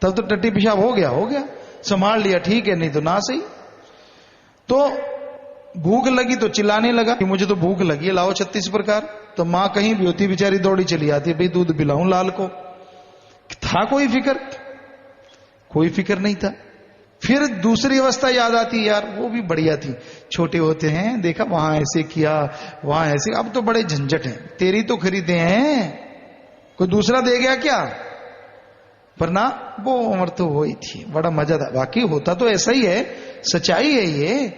तब तो टट्टी पेशाब हो गया, संभाल लिया ठीक है, नहीं तो ना सही। तो भूख लगी तो चिल्लाने लगा कि मुझे तो भूख लगी है, लाओ 36 प्रकार। तो मां कहीं भी होती बेचारी दौड़ी चली आती, भाई दूध पिलाऊं लाल को। था कोई फिक्र? कोई फिक्र नहीं था। फिर दूसरी अवस्था याद आती, यार वो भी बढ़िया थी, छोटे होते हैं देखा वहां ऐसे किया वहां ऐसे। अब तो बड़े झंझट हैं, तेरी तो खरीदे हैं, कोई दूसरा दे गया क्या? पर ना, वो उम्र तो वही थी, बड़ा मजा था। बाकी होता तो ऐसा ही है, सच्चाई है ये।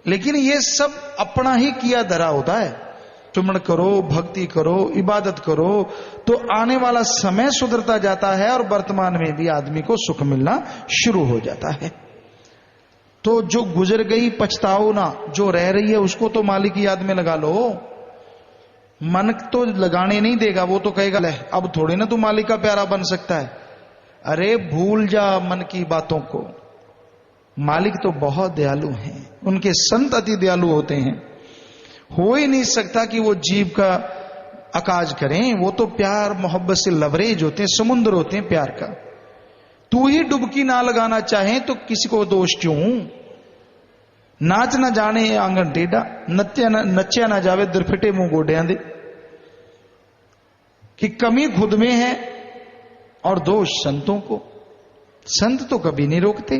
लेकिन ये सब अपना ही किया धरा होता है। सुमन करो, भक्ति करो, इबादत करो, तो आने वाला समय सुधरता जाता है और वर्तमान में भी आदमी को सुख मिलना शुरू हो जाता है। तो जो गुजर गई पछताओ ना, जो रह रही है उसको तो मालिक की याद में लगा लो। मन तो लगाने नहीं देगा, वो तो कहेगा ले अब थोड़े ना तू मालिक का प्यारा बन सकता है। अरे भूल जा मन की बातों को, मालिक तो बहुत दयालु हैं, उनके संत अति दयालु होते हैं। हो ही नहीं सकता कि वो जीव का अकाज करें, वो तो प्यार मोहब्बत से लवरेज होते हैं, समुद्र होते हैं प्यार का। तू ही डुबकी ना लगाना चाहे तो किसी को दोष क्यों? नाच ना जाने आंगन टेढ़ा, नच्चा ना जावे दुरफिटे मुंह गोडियां दे। कि कमी खुद में है और दोष संतों को। संत तो कभी नहीं रोकते।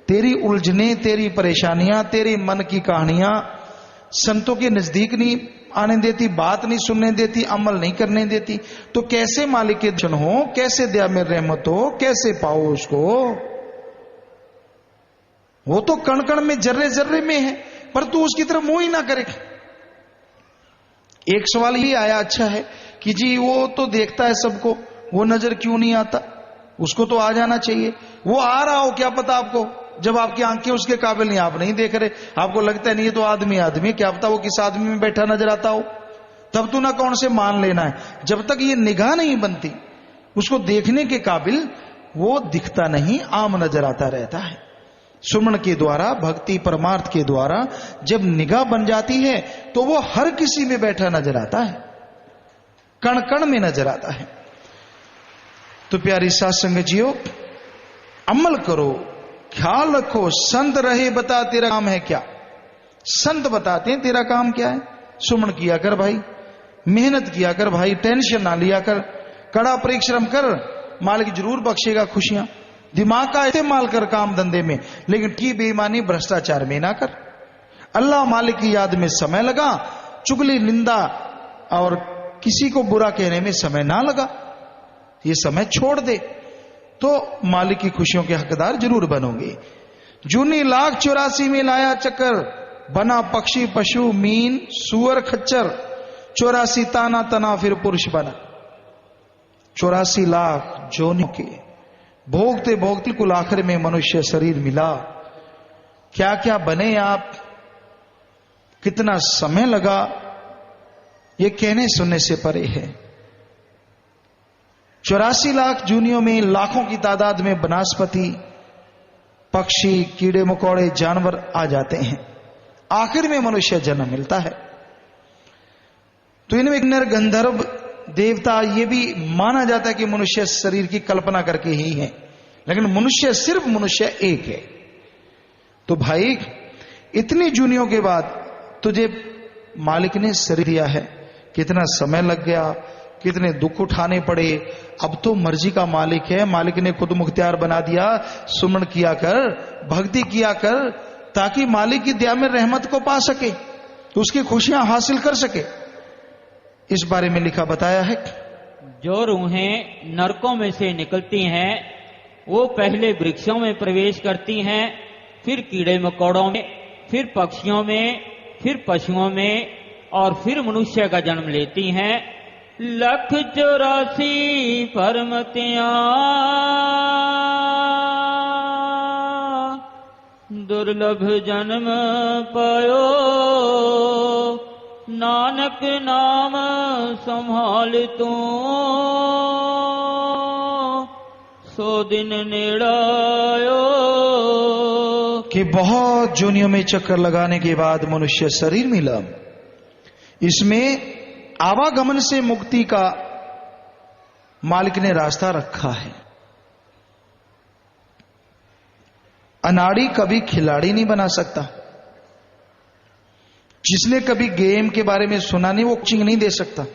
तेरी उलझने, तेरी परेशानियां, तेरी मन की कहानियां संतों के नजदीक नहीं आने देती, बात नहीं सुनने देती, अमल नहीं करने देती। तो कैसे मालिक के दर्शन हो, कैसे दया में रहमत हो, कैसे पाओ उसको? वो तो कण कण में, जर्रे जर्रे में है, पर तू उसकी तरफ मुंह ही ना करे। एक सवाल ये आया, अच्छा है कि जी वो तो देखता है सबको, वो नजर क्यों नहीं आता? उसको तो आ जाना चाहिए। वो आ रहा हो क्या पता आपको, जब आपकी आंखें उसके काबिल नहीं, आप नहीं देख रहे, आपको लगता है नहीं ये तो आदमी आदमी, क्या पता वो किस आदमी में बैठा नजर आता हो। तब तो ना कौन से मान लेना है। जब तक ये निगाह नहीं बनती उसको देखने के काबिल, वो दिखता नहीं, आम नजर आता रहता है। सुमन के द्वारा, भक्ति परमार्थ के द्वारा जब निगाह बन जाती है तो वो हर किसी में बैठा नजर आता है, कण कण में नजर आता है। तो प्यारी साथ संगत जियो, अमल करो, ख्याल रखो। संत रहे बता तेरा काम है क्या? संत बताते हैं तेरा काम क्या है। सुमन किया कर भाई, मेहनत किया कर भाई, टेंशन ना लिया कर, कड़ा परिश्रम कर, मालिक जरूर बख्शेगा खुशियां। दिमाग का इस्तेमाल कर काम धंधे में, लेकिन की बेईमानी भ्रष्टाचार में ना कर। अल्लाह मालिक की याद में समय लगा, चुगली निंदा और किसी को बुरा कहने में समय ना लगा, ये समय छोड़ दे तो मालिक की खुशियों के हकदार जरूर बनोगे। जूनी लाख 84 में लाया चक्कर, बना पक्षी पशु मीन सुअर खच्चर, 84 ताना तना फिर पुरुष बना। 84 लाख जोनियों के भोगते भोगते कुल आखिर में मनुष्य शरीर मिला। क्या क्या बने आप, कितना समय लगा, ये कहने सुनने से परे है। 84 लाख जूनियों में लाखों की तादाद में वनस्पति, पक्षी, कीड़े मकोड़े, जानवर आ जाते हैं। आखिर में मनुष्य जन्म मिलता है। तो इनमें नर, गंधर्व, देवता, ये भी माना जाता है कि मनुष्य शरीर की कल्पना करके ही है, लेकिन मनुष्य, सिर्फ मनुष्य एक है। तो भाई इतनी जूनियों के बाद तुझे मालिक ने शरीर दिया है, कितना समय लग गया, कितने दुख उठाने पड़े। अब तो मर्जी का मालिक है, मालिक ने खुद मुख्तियार बना दिया। सुमन किया कर, भक्ति किया कर, ताकि मालिक की दया में रहमत को पा सके, तो उसकी खुशियां हासिल कर सके। इस बारे में लिखा बताया है। जो रूहें नरकों में से निकलती हैं वो पहले वृक्षों में प्रवेश करती हैं, फिर कीड़े मकोड़ों में, फिर पक्षियों में, फिर पशुओं में और फिर मनुष्य का जन्म लेती हैं। 184 परमतियां दुर्लभ जन्म पायो, नानक नाम संभाल तू, सो दिन नेड़ायो। कि बहुत जूनियों में चक्कर लगाने के बाद मनुष्य शरीर मिला। इसमें आवागमन से मुक्ति का मालिक ने रास्ता रखा है। अनाड़ी कभी खिलाड़ी नहीं बना सकता। जिसने कभी गेम के बारे में सुना नहीं, वो कोचिंग नहीं दे सकता।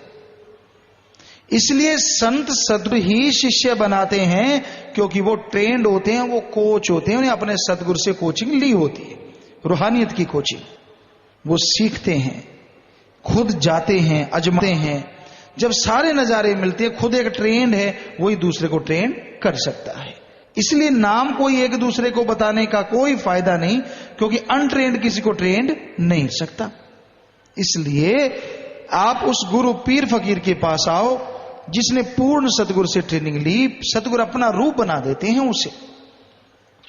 इसलिए संत सद्गुरु ही शिष्य बनाते हैं, क्योंकि वो ट्रेंड होते हैं, वो कोच होते हैं, उन्हें अपने सद्गुरु से कोचिंग ली होती है, रूहानियत की कोचिंग। वो सीखते हैं, खुद जाते हैं, अजमाते हैं। जब सारे नजारे मिलते हैं, खुद एक ट्रेंड है, वही दूसरे को ट्रेंड कर सकता है। इसलिए नाम कोई एक दूसरे को बताने का कोई फायदा नहीं, क्योंकि अनट्रेंड किसी को ट्रेंड नहीं सकता। इसलिए आप उस गुरु पीर फकीर के पास आओ जिसने पूर्ण सतगुरु से ट्रेनिंग ली। सतगुरु अपना रूप बना देते हैं उसे,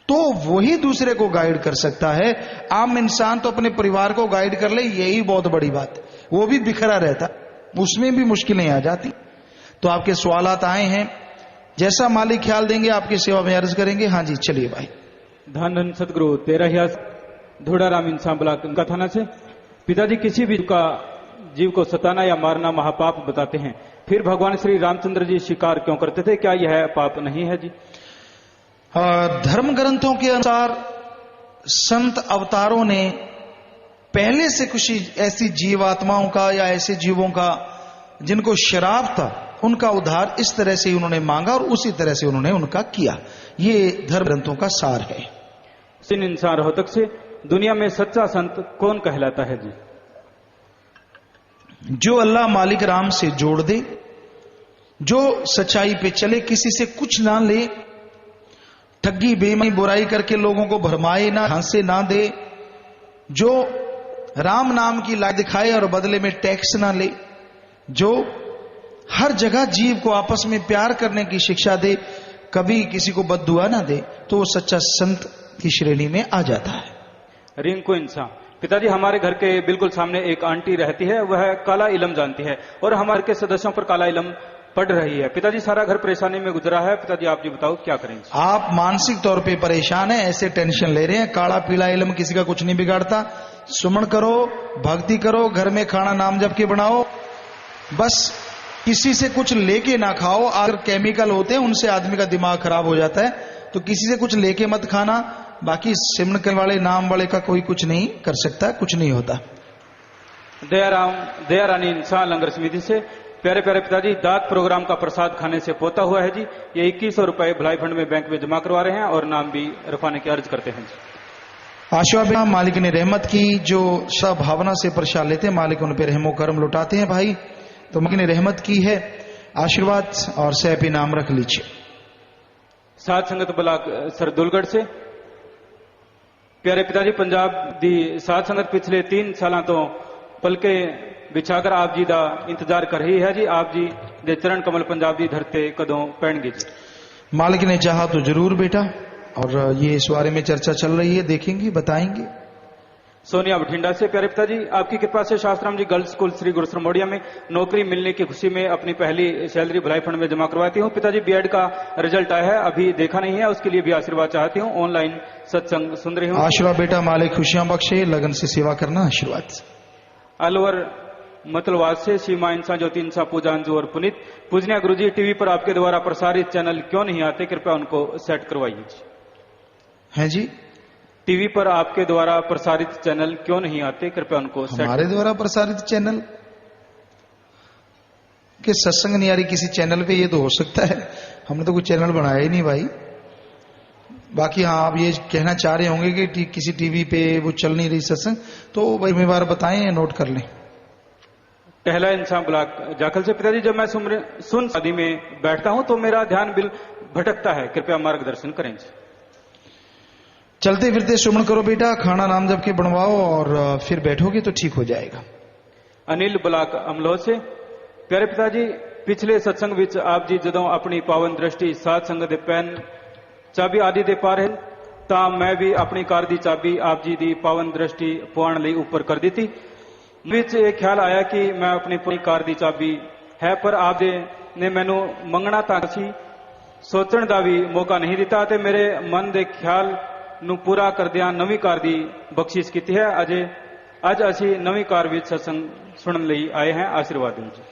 तो वही दूसरे को गाइड कर सकता है। आम इंसान तो अपने परिवार को गाइड कर ले, यही बहुत बड़ी बात है। वो भी बिखरा रहता, उसमें भी मुश्किलें आ जाती। तो आपके सवालात आए हैं, जैसा मालिक ख्याल देंगे आपकी सेवा में अर्ज करेंगे। हाँ जी, चलिए भाई। धन धन सतगुरु तेरा ही धूड़ा राम इंसान ब्लॉक उनका थाना से। पिताजी किसी भी का जीव को सताना या मारना महापाप बताते हैं, फिर भगवान श्री रामचंद्र जी शिकार क्यों करते थे? क्या यह पाप नहीं है जी? धर्म ग्रंथों के अनुसार संत अवतारों ने पहले से कुछ ऐसी जीवात्माओं का या ऐसे जीवों का जिनको शराब था, उनका उद्धार इस तरह से उन्होंने मांगा और उसी तरह से उन्होंने उनका किया। ये धर्म ग्रंथों का सार है। सिन इंसान रोहतक से, दुनिया में सच्चा संत कौन कहलाता है जी? जो अल्लाह मालिक राम से जोड़ दे, जो सच्चाई पे चले, किसी से कुछ ना ले, ठगी बेईमानी बुराई करके लोगों को भरमाए ना, हंसे ना दे, जो राम नाम की लाइट दिखाए और बदले में टैक्स ना ले, जो हर जगह जीव को आपस में प्यार करने की शिक्षा दे, कभी किसी को बद्दुआ ना दे, तो वो सच्चा संत की श्रेणी में आ जाता है। रिंकू इंसान, पिताजी हमारे घर के बिल्कुल सामने एक आंटी रहती है, वह काला इलम जानती है और हमारे के सदस्यों पर काला इलम पड़ रही है। पिताजी सारा घर परेशानी में गुजरा है। पिताजी आप जी बताओ क्या करेंगे? आप मानसिक तौर पे परेशान हैं, ऐसे टेंशन ले रहे हैं। काला पीला इलम किसी का कुछ नहीं बिगाड़ता। सुमन करो, भक्ति करो, घर में खाना नाम जप के बनाओ, बस किसी से कुछ लेके ना खाओ। अगर केमिकल होते हैं उनसे आदमी का दिमाग खराब हो जाता है, तो किसी से कुछ लेके मत खाना। बाकी सिमरन करने वाले नाम वाले का कोई कुछ नहीं कर सकता, कुछ नहीं होता। दया रानी इंसान लंगर समिति से, प्यारे प्यारे पिताजी, दात प्रोग्राम का प्रसाद खाने से पोता हुआ है जी। ये 2100 रुपए भलाई फंड में बैंक में जमा करवा रहे हैं और नाम भी रखवाने की अर्ज करते हैं जी। आशा मालिक ने रहमत की, जो सब भावना से प्रसाद लेते हैं मालिक उन पे रहमो करम लुटाते हैं भाई। तो मालिक ने रहमत की है, आशीर्वाद और सैपी नाम रख लीजिए। साध संगत ब्लॉक सरदुलगढ़ से, प्यारे पिताजी, पंजाब दी साध संगत पिछले 3 साल तो पलके बिछाकर आप जी का इंतजार कर रही है जी। आप जी दे चरण कमल पंजाब दी धरते कदों पैणगे जी। मालिक ने चाहा तो जरूर बेटा, और ये इस बारे में चर्चा चल रही है, देखेंगे, बताएंगे। सोनिया बठिंडा से, प्यारे पिताजी आपकी कृपा से शास्त्राम जी गर्ल्स स्कूल श्री गुरुश्रमोडिया में नौकरी मिलने की खुशी में अपनी पहली सैलरी भलाई फंड में जमा करवाती हूँ। पिताजी बीएड का रिजल्ट आया है, अभी देखा नहीं है, उसके लिए भी आशीर्वाद चाहती हूँ। ऑनलाइन सत्संग सुन रही हूँ। आशीर्वाद बेटा, मालिक खुशियां बख्शे, लगन से सेवा करना आशीर्वाद। अलवर मतलवाद से सीमा इंसान ज्योति इंसान पूजा अंजू और पुनीत, पूजनिया गुरुजी टीवी पर आपके द्वारा प्रसारित चैनल क्यों नहीं आते, कृपया उनको सेट करवाइए। हैं जी, टीवी पर आपके द्वारा प्रसारित चैनल क्यों नहीं आते, कृपया उनको सेट। हमारे द्वारा प्रसारित चैनल के सत्संग नहीं आ रही किसी चैनल पे, ये तो हो सकता है, हमने तो कोई चैनल बनाया ही नहीं भाई। बाकी हाँ, आप ये कहना चाह रहे होंगे कि किसी टीवी पे वो चल नहीं रही सत्संग, तो भाई मैं बार बताएं या नोट कर लें। पहला इंसान ब्लॉक जाखल से, पिताजी जब मैं सुन शादी में बैठता हूं तो मेरा ध्यान बिल भटकता है, कृपया मार्गदर्शन करें। चलते फिरते सुमन करो बेटा, खाना नाम जप के बनवाओ और फिर बैठोगे तो ठीक हो जाएगा। अनिल ब्लॉक अमलोह से, प्यारे पिताजी पिछले सत्संग विच आप जी जदों अपनी पावन दृष्टि साध संगत दे पैन चाबी आदि दे पा रहे तां मैं भी अपनी कार दी चाबी आप जी दी पावन दृष्टि पाउण लई ऊपर कर दी। विच एक ख्याल आया कि मैं अपनी पूरी कार दी चाबी है, पर आप ने मैनू मंगना तां सी सोचण दा भी मौका नहीं दिता ते मेरे मन दे ख्याल ਨੂੰ पूरा करदियां नवी कार दी बख्शिश की है। अज असी नवी कार विच सत्संग सुनने ਲਈ आए हैं, आशीर्वाद दें जी।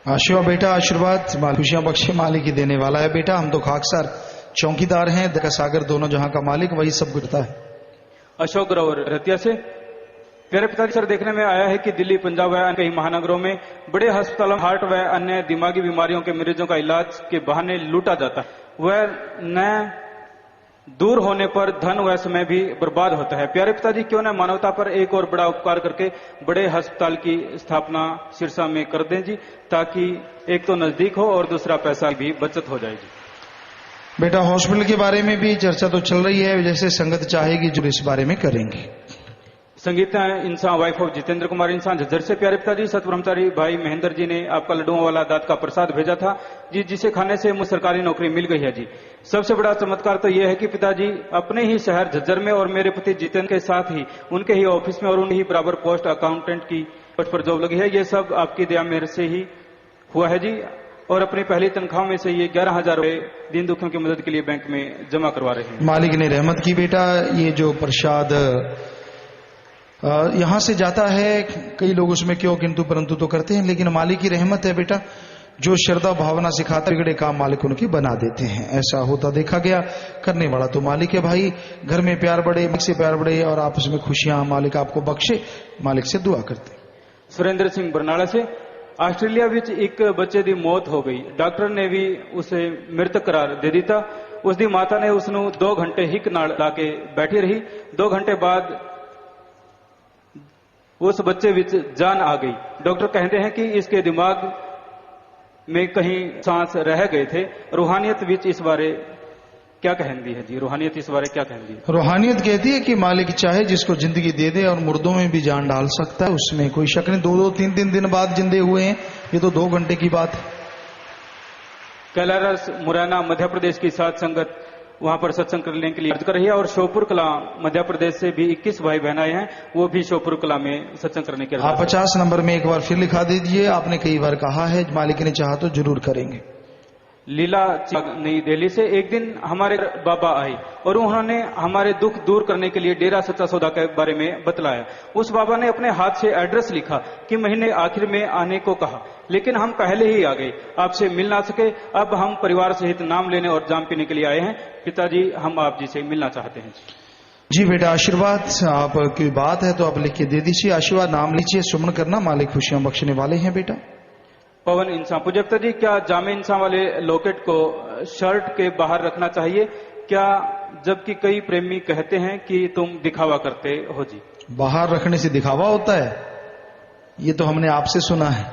आशीर्वाद बेटा, आशीर्वाद खुशियां बख्शे, मालिक ही देने वाला है बेटा। हम तो खाकसार चौकीदार हैं, दया सागर दोनों जहां का मालिक वही सब करता है। अशोक और रतिया से, प्यारे पिताजी सर देखने में आया है कि दिल्ली, पंजाब व कई महानगरों में बड़े अस्पतालों में हार्ट व अन्य दिमागी बीमारियों के मरीजों का इलाज के बहाने लूटा जाता है। वह न दूर होने पर धन व समय भी बर्बाद होता है। प्यारे पिताजी क्यों न मानवता पर एक और बड़ा उपकार करके बड़े अस्पताल की स्थापना सिरसा में कर दें जी, ताकि एक तो नजदीक हो और दूसरा पैसा भी बचत हो जाएगी। बेटा हॉस्पिटल के बारे में भी चर्चा तो चल रही है, जैसे संगत चाहेगी जो इस बारे में करेंगे। संगीता इंसान वाइफ ऑफ जितेंद्र कुमार इंसान झज्जर से, प्यारे पिताजी सतब्रह्मचारी भाई महेंद्र जी ने आपका लड्डुओं वाला दांत का प्रसाद भेजा था जी, जिसे खाने से मुझे सरकारी नौकरी मिल गई है जी। सबसे बड़ा चमत्कार तो यह है कि पिताजी अपने ही शहर झज्जर में और मेरे पति जितेंद्र के साथ ही उनके ही ऑफिस में और उनकी ही बराबर पोस्ट अकाउंटेंट की पोस्ट पर जॉब लगी है। ये सब आपकी दया मेहर से ही हुआ है जी, और अपनी पहली तनख्वाह में से ये 11,000 रुपए दीन दुखियों की मदद के लिए बैंक में जमा करवा रहे हैं। मालिक ने रहमत की बेटा। ये जो प्रसाद यहां से जाता है, कई लोग उसमें क्यों किंतु परंतु तो करते हैं, लेकिन मालिक की रहमत है बेटा। जो श्रद्धा भावना सिखाते बिगड़े काम मालिक उनके बना देते हैं, ऐसा होता देखा गया। करने वाला तो मालिक है भाई। घर में प्यार बढ़े, मालिक से प्यार बढ़े और आपस में खुशियां मालिक आपको बख्शे, मालिक से दुआ करते। सुरेंद्र सिंह बरनाला से, आस्ट्रेलिया विच एक बच्चे की मौत हो गई, डॉक्टर ने भी उसे मृत करार दे दिता। उसकी माता ने उसनू 2 घंटे हिक नाल लाके बैठी रही। 2 घंटे बाद उस बच्चे विच जान आ गई। डॉक्टर कहते हैं कि इसके दिमाग में कहीं सांस रह गए थे। रूहानियत विच इस बारे क्या कहती है जी? रूहानियत इस बारे क्या कहती है? रूहानियत कहती है कि मालिक चाहे जिसको जिंदगी दे दे और मुर्दों में भी जान डाल सकता है, उसमें कोई शक नहीं। 2-2, 3-3 दिन बाद जिंदे हुए हैं, ये तो 2 घंटे की बात है। कैलारस मुरैना मध्य प्रदेश की साथ संगत वहां पर सत्संग करने के लिए अर्ज कर रही है, और श्योपुर कला मध्य प्रदेश से भी 21 भाई बहन आए हैं, वो भी श्योपुर कला में सत्संग करने के लिए। आप 50 नंबर में एक बार फिर लिखा दीजिए। आपने कई बार कहा है, मालिक ने चाहा तो जरूर करेंगे। लीला नई दिल्ली से, एक दिन हमारे बाबा आए और उन्होंने हमारे दुख दूर करने के लिए डेरा सच्चा सौदा के बारे में बतलाया। उस बाबा ने अपने हाथ से एड्रेस लिखा कि महीने आखिर में आने को कहा, लेकिन हम पहले ही आ गए, आपसे मिल ना सके। अब हम परिवार सहित नाम लेने और जाम पीने के लिए आए हैं। पिताजी हम आप जी से मिलना चाहते हैं। जी बेटा आशीर्वाद, आपकी बात है तो आप लिख के दे दीजिए। आशीर्वाद नाम लीजिए, सुमन करना, मालिक खुशियां बख्शने वाले हैं बेटा। पवन इंसान, पूज्य पिताजी क्या जामे इंसान वाले लॉकेट को शर्ट के बाहर रखना चाहिए क्या, जबकि कई प्रेमी कहते हैं कि तुम दिखावा करते हो जी? बाहर रखने से दिखावा होता है, ये तो हमने आपसे सुना है।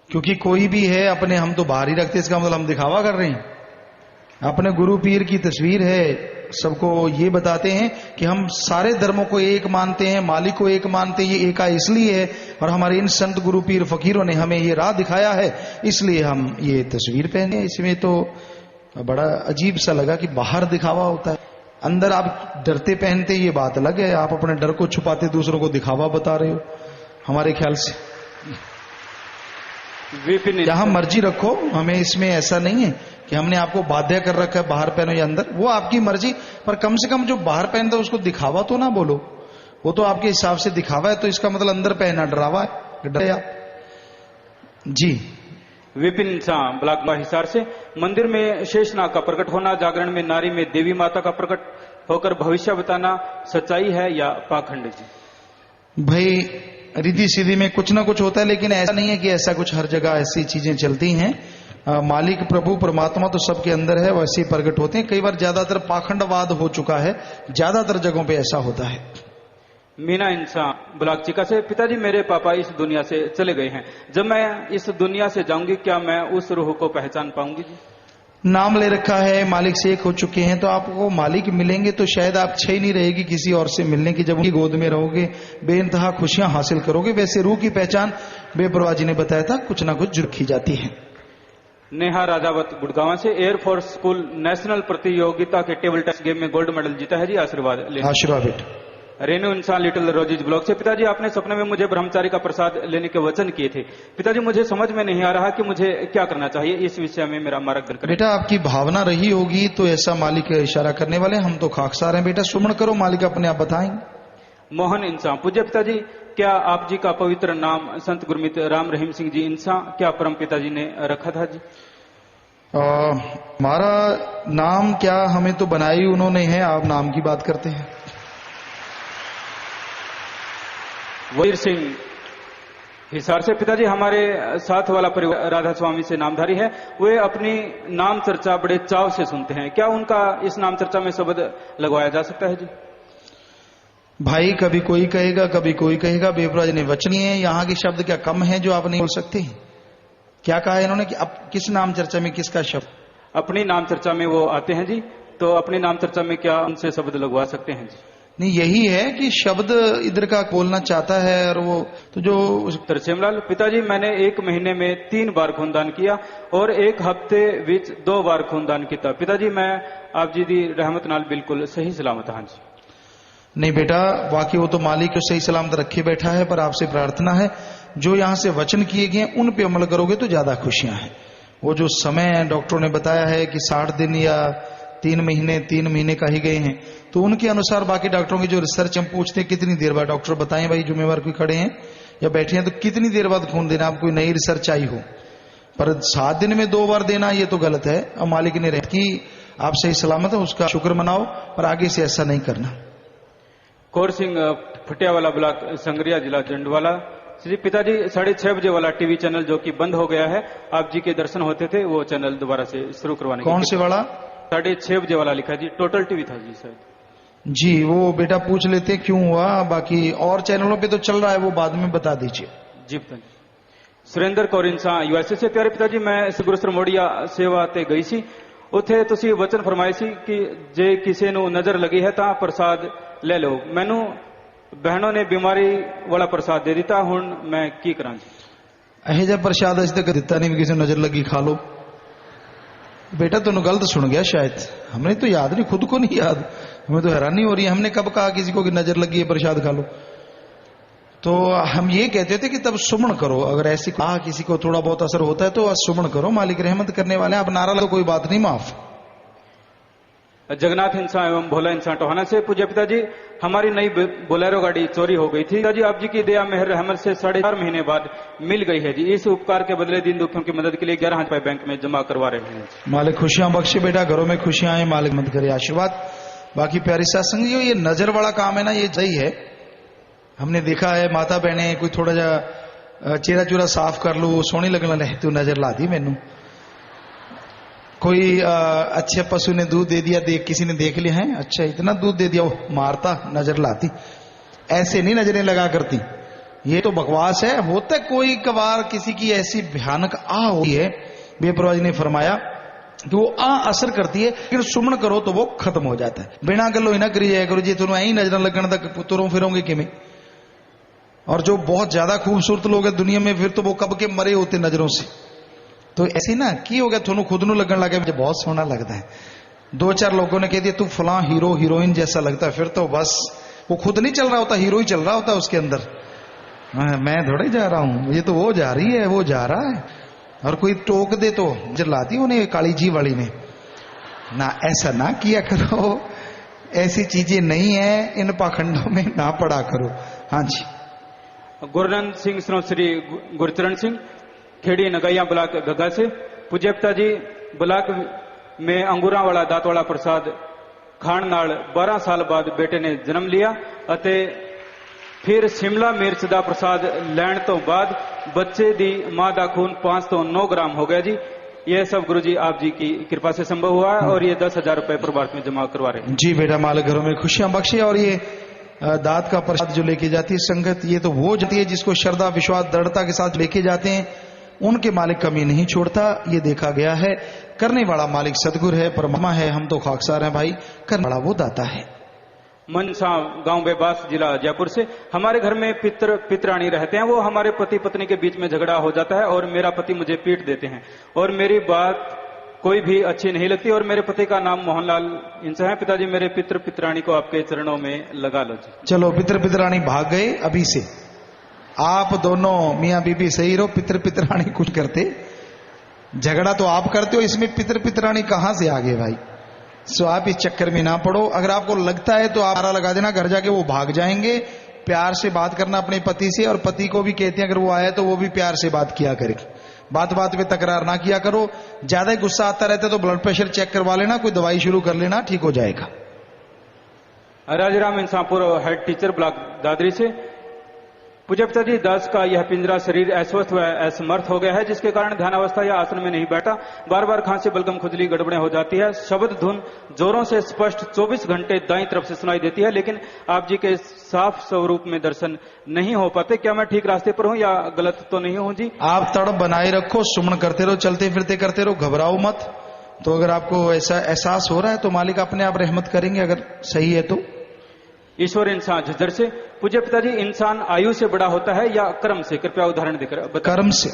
क्योंकि कोई भी है अपने हम तो बाहर ही रखते, इसका मतलब हम दिखावा कर रहे हैं। अपने गुरु पीर की तस्वीर है, सबको ये बताते हैं कि हम सारे धर्मों को एक मानते हैं, मालिक को एक मानते हैं। ये एका इसलिए है, और हमारे इन संत गुरु पीर फकीरों ने हमें ये राह दिखाया है, इसलिए हम ये तस्वीर पहने। इसमें तो बड़ा अजीब सा लगा कि बाहर दिखावा होता है। अंदर आप डरते पहनते ये बात अलग है, आप अपने डर को छुपाते दूसरों को दिखावा बता रहे हो हमारे ख्याल से। जहां मर्जी रखो, हमें इसमें ऐसा नहीं है कि हमने आपको बाध्य कर रखा है बाहर पहनो या अंदर, वो आपकी मर्जी, पर कम से कम जो बाहर पहनता है उसको दिखावा तो ना बोलो। वो तो आपके हिसाब से दिखावा है, तो इसका मतलब अंदर पहना डरावा है, डरे आप जी। विपिन शाह ब्लॉक हिसार से, मंदिर में शेषनाग का प्रकट होना, जागरण में नारी में देवी माता का प्रकट होकर भविष्य बताना सच्चाई है या पाखंड जी? भाई रिद्धि सीधी में कुछ ना कुछ होता है, लेकिन ऐसा नहीं है कि ऐसा कुछ हर जगह ऐसी चीजें चलती हैं। मालिक प्रभु परमात्मा तो सबके अंदर है, वैसे ही प्रकट होते हैं। कई बार ज्यादातर पाखंडवाद हो चुका है, ज्यादातर जगहों पे ऐसा होता है। मीना इंसान ब्लॉक चिका से, पिताजी मेरे पापा इस दुनिया से चले गए हैं, जब मैं इस दुनिया से जाऊंगी क्या मैं उस रूह को पहचान पाऊंगी जी? नाम ले रखा है, मालिक से एक हो चुके हैं, तो आपको मालिक मिलेंगे तो शायद आप इच्छा ही नहीं रहेगी किसी और से मिलने की। जब उनकी गोद में रहोगे बेइंतहा खुशियां हासिल करोगे। वैसे रूह की पहचान बेपरवाह जी ने बताया था कुछ ना कुछ रखी जाती है। नेहा राजावत गुड़गांव से, एयरफोर्स स्कूल नेशनल प्रतियोगिता के टेबल टेनिस गेम में गोल्ड मेडल जीता है जी, आशीर्वाद ले। आशीर्वाद बेटा। रेनू इंसान लिटिल रोजिज ब्लॉक से, पिताजी आपने सपने में मुझे ब्रह्मचारी का प्रसाद लेने के वचन किए थे, पिताजी मुझे समझ में नहीं आ रहा कि मुझे क्या करना चाहिए, इस विषय में मेरा मार्गदर्शन करें। बेटा आपकी भावना रही होगी तो ऐसा मालिक इशारा करने वाले, हम तो खाकसार हैं बेटा, सुमन करो, मालिक अपने आप बताएंगे। मोहन इंसान, पूज्य पिताजी क्या आप जी का पवित्र नाम संत गुरमीत राम रहीम सिंह जी इंसान क्या परम पिताजी ने रखा था जी? हमारा नाम क्या हमें तो बनाई उन्होंने है, आप नाम की बात करते हैं। वीर सिंह हिसार से, पिताजी हमारे साथ वाला परिवार राधा स्वामी से नामधारी है, वे अपनी नाम चर्चा बड़े चाव से सुनते हैं, क्या उनका इस नाम चर्चा में शब्द लगवाया जा सकता है जी? भाई कभी कोई कहेगा कभी कोई कहेगा, बेपराज ने वचनी है, यहाँ के शब्द क्या कम है जो आप नहीं बोल सकते? क्या कहा है इन्होंने कि अब किस नाम चर्चा में किसका शब्द? अपनी नाम चर्चा में वो आते हैं जी, तो अपनी नाम चर्चा में क्या उनसे शब्द लगवा सकते हैं जी? नहीं, यही है कि शब्द इधर का बोलना चाहता है, और वो तो जो तरसेमलाल, पिताजी मैंने 1 महीने में 3 बार खूनदान किया और 1 हफ्ते विच 2 बार खूनदान किया, पिताजी मैं आप जी दी रहमत नाल बिल्कुल सही सलामत हाँ जी। नहीं बेटा, वाकई वो तो मालिक को सही सलामत रखे बैठा है, पर आपसे प्रार्थना है जो यहां से वचन किए गए उन पे अमल करोगे तो ज्यादा खुशियां हैं। वो जो समय डॉक्टरों ने बताया है कि 60 दिन या 3 महीने का ही गए हैं, तो उनके अनुसार बाकी डॉक्टरों की जो रिसर्च हम पूछते हैं कितनी देर बाद, डॉक्टर बताएं भाई, जुम्मेवार कोई खड़े हैं या बैठे हैं, तो कितनी देर बाद खून देना, आप कोई नई रिसर्च आई हो, पर 7 दिन में 2 बार देना ये तो गलत है। अब मालिक ने रह कि आप सही सलामत है उसका शुक्र मनाओ, पर आगे से ऐसा नहीं करना। कौर सिंह फटियावाला ब्लॉक संगरिया जिला जंडवाला, श्री पिताजी 6:30 बजे वाला टीवी चैनल जो कि बंद हो गया है, आप जी के दर्शन होते थे, वो चैनल दोबारा से शुरू करवाने। कौन से वाला? 6:30 बजे वाला लिखा जी, टोटल टीवी था जी शायद जी। वो बेटा पूछ लेते क्यों हुआ, बाकी और चैनलों पे तो चल रहा है, वो बाद में बता दीजिए जी। सुरेंद्र कौर इंसान यूएसए से, प्यारे पिताजी मैं गुरु सरमोड़िया सेवा ते गई सी, ਉੱਥੇ ਤੁਸੀਂ वचन फरमाए सी कि जे किसी ਨੂੰ नजर लगी है ਤਾਂ प्रसाद ले लो, मैनू बहनों ने बीमारी वाला प्रसाद दे दिता, हुण मैं की करा जी? ਇਹੋ ਜਿਹਾ प्रसाद अज तक दिता नहीं, किसी नजर लगी खा लो। बेटा तुम गलत सुन गया शायद, हमने तो याद नहीं, खुद को नहीं याद, हमें तो हैरानी हो रही है, हमने कब कहा किसी को कि नजर लगी है प्रसाद खा लो? तो हम ये कहते थे कि तब सुमन करो, अगर ऐसी कहा किसी को थोड़ा बहुत असर होता है तो सुमन करो, मालिक रहमत करने वाले हैं, आप नारा लो कोई बात नहीं, माफ। जगन्नाथ इंसान एवं भोला इंसान टोहाना से, पूज्य पिताजी हमारी नई बोलेरो गाड़ी चोरी हो गई थी, पिताजी आप जी की दया मेहर रहमत से 4.5 महीने बाद मिल गई है जी, इस उपकार के बदले दिन दुखियों की मदद के लिए 11,000 रुपए बैंक में जमा करवा रहे हैं। मालिक खुशियां बख्शे बेटा, घरों में खुशियां आए, मालिक मत करे आशीर्वाद। बाकी प्यारी सत्संग जी, ये नजर वाला काम है ना, ये सही है, हमने देखा है माता बहने कोई थोड़ा जा चेहरा चूरा साफ कर लो, सोहनी लगने लगे, तू नजर ला दी मैनू, कोई अच्छे पशु ने दूध दे दिया, किसी ने देख लिया है, अच्छा इतना दूध दे दिया, वो मारता नजर लाती, ऐसे नहीं नजरें लगा करती, ये तो बकवास है। होता कोई कबार किसी की ऐसी भयानक आ होती है, बेपरवाह ने फरमाया कि वो आ असर करती है, फिर सुमन करो तो वो खत्म हो जाता है। बिना गलो ही ना करी जाए करो जी, तुम ऐ नजर लगने तक तुरों फिरोगे किमें। और जो बहुत ज्यादा खूबसूरत लोग हैं दुनिया में, फिर तो वो कब के मरे होते नजरों से। तो ऐसे ना की हो गया, थोनू खुद नू लगन लगे मुझे बहुत सोहना लगता है, दो चार लोगों ने कह दिया तू फलां हीरो हीरोइन जैसा लगता है, फिर तो बस वो खुद नहीं चल रहा होता, हीरो ही चल रहा होता उसके अंदर। मैं थोड़े जा रहा हूं, ये तो वो जा रही है, वो जा रहा है। और कोई टोक दे तो जलाती उन्हें काली जी वाली ने ना, ऐसा ना किया करो, ऐसी चीजें नहीं है, इन पाखंडों में ना पड़ा करो। हाँ जी। गुरनंद सिंह श्री गुरचरण सिंह खेड़ी नगैया ब्लॉक गग्गा से, पूज्य पिताजी ब्लॉक में अंगूरावाला दातवाला प्रसाद खान नाल 12 साल बाद बेटे ने जन्म लिया ਅਤੇ फिर शिमला मिर्च ਦਾ प्रसाद ਲੈਣ ਤੋਂ बाद बच्चे दी मां ਦਾ खून 5 ਤੋਂ 9 ग्राम हो गया जी। यह सब गुरुजी आप जी की कृपा से संभव हुआ है और ये 10,000 रुपए प्रभात में जमा करवा रहे हैं। जी बेटा, मालिक घरों में खुशियां बख्शे। और ये दात का प्रसाद जो लेके जाती है संगत, ये तो वो जाती है जिसको श्रद्धा विश्वास दृढ़ता के साथ लेके जाते हैं, उनके मालिक कमी नहीं छोड़ता, ये देखा गया है। करने वाला मालिक सतगुरु है, परमात्मा है, हम तो खाकसार हैं भाई, करने वाला वो दाता है। मनसा गांव बेबास जिला जयपुर से, हमारे घर में पितरानी रहते हैं, वो हमारे पति पत्नी के बीच में झगड़ा हो जाता है और मेरा पति मुझे पीट देते हैं और मेरी बात कोई भी अच्छी नहीं लगती और मेरे पति का नाम मोहनलाल इंसा है। पिताजी मेरे पितरानी को आपके चरणों में लगा लो जी। चलो पितरानी भाग गए अभी से, आप दोनों मियां बीबी सही रहो, पितरानी कुछ करते, झगड़ा तो आप करते हो, इसमें पितरानी कहां से आ गए भाई। सो आप इस चक्कर में ना पड़ो। अगर आपको लगता है तो आप आरा लगा देना, घर जाके वो भाग जाएंगे। प्यार से बात करना अपने पति से, और पति को भी कहते हैं अगर वो आया तो वो भी प्यार से बात किया करे, बात बात पे तकरार ना किया करो। ज्यादा ही गुस्सा आता रहता है तो ब्लड प्रेशर चेक करवा लेना, कोई दवाई शुरू कर लेना, ठीक हो जाएगा। Rajaram Insapur head teacher block Dadri से, पूज्य पिताजी दास का यह पिंजरा शरीर अस्वस्थ व असमर्थ हो गया है, जिसके कारण ध्यानावस्था या आसन में नहीं बैठा, बार बार खांसी बलगम खुजली गड़बड़ें हो जाती है। शब्द धुन जोरों से स्पष्ट 24 घंटे दाईं तरफ से सुनाई देती है, लेकिन आप जी के साफ स्वरूप में दर्शन नहीं हो पाते। क्या मैं ठीक रास्ते पर हूं या गलत तो नहीं हूं जी? आप तड़प बनाए रखो, सुमन करते रहो, चलते फिरते करते रहो, घबराओ मत। तो अगर आपको ऐसा एहसास हो रहा है तो मालिक अपने आप रहमत करेंगे, अगर सही है तो। ईश्वर इंसान झज्जर से, पूज्य पिताजी इंसान आयु से बड़ा होता है या कर्म से? कृपया उदाहरण देकर बताएं। कर्म से।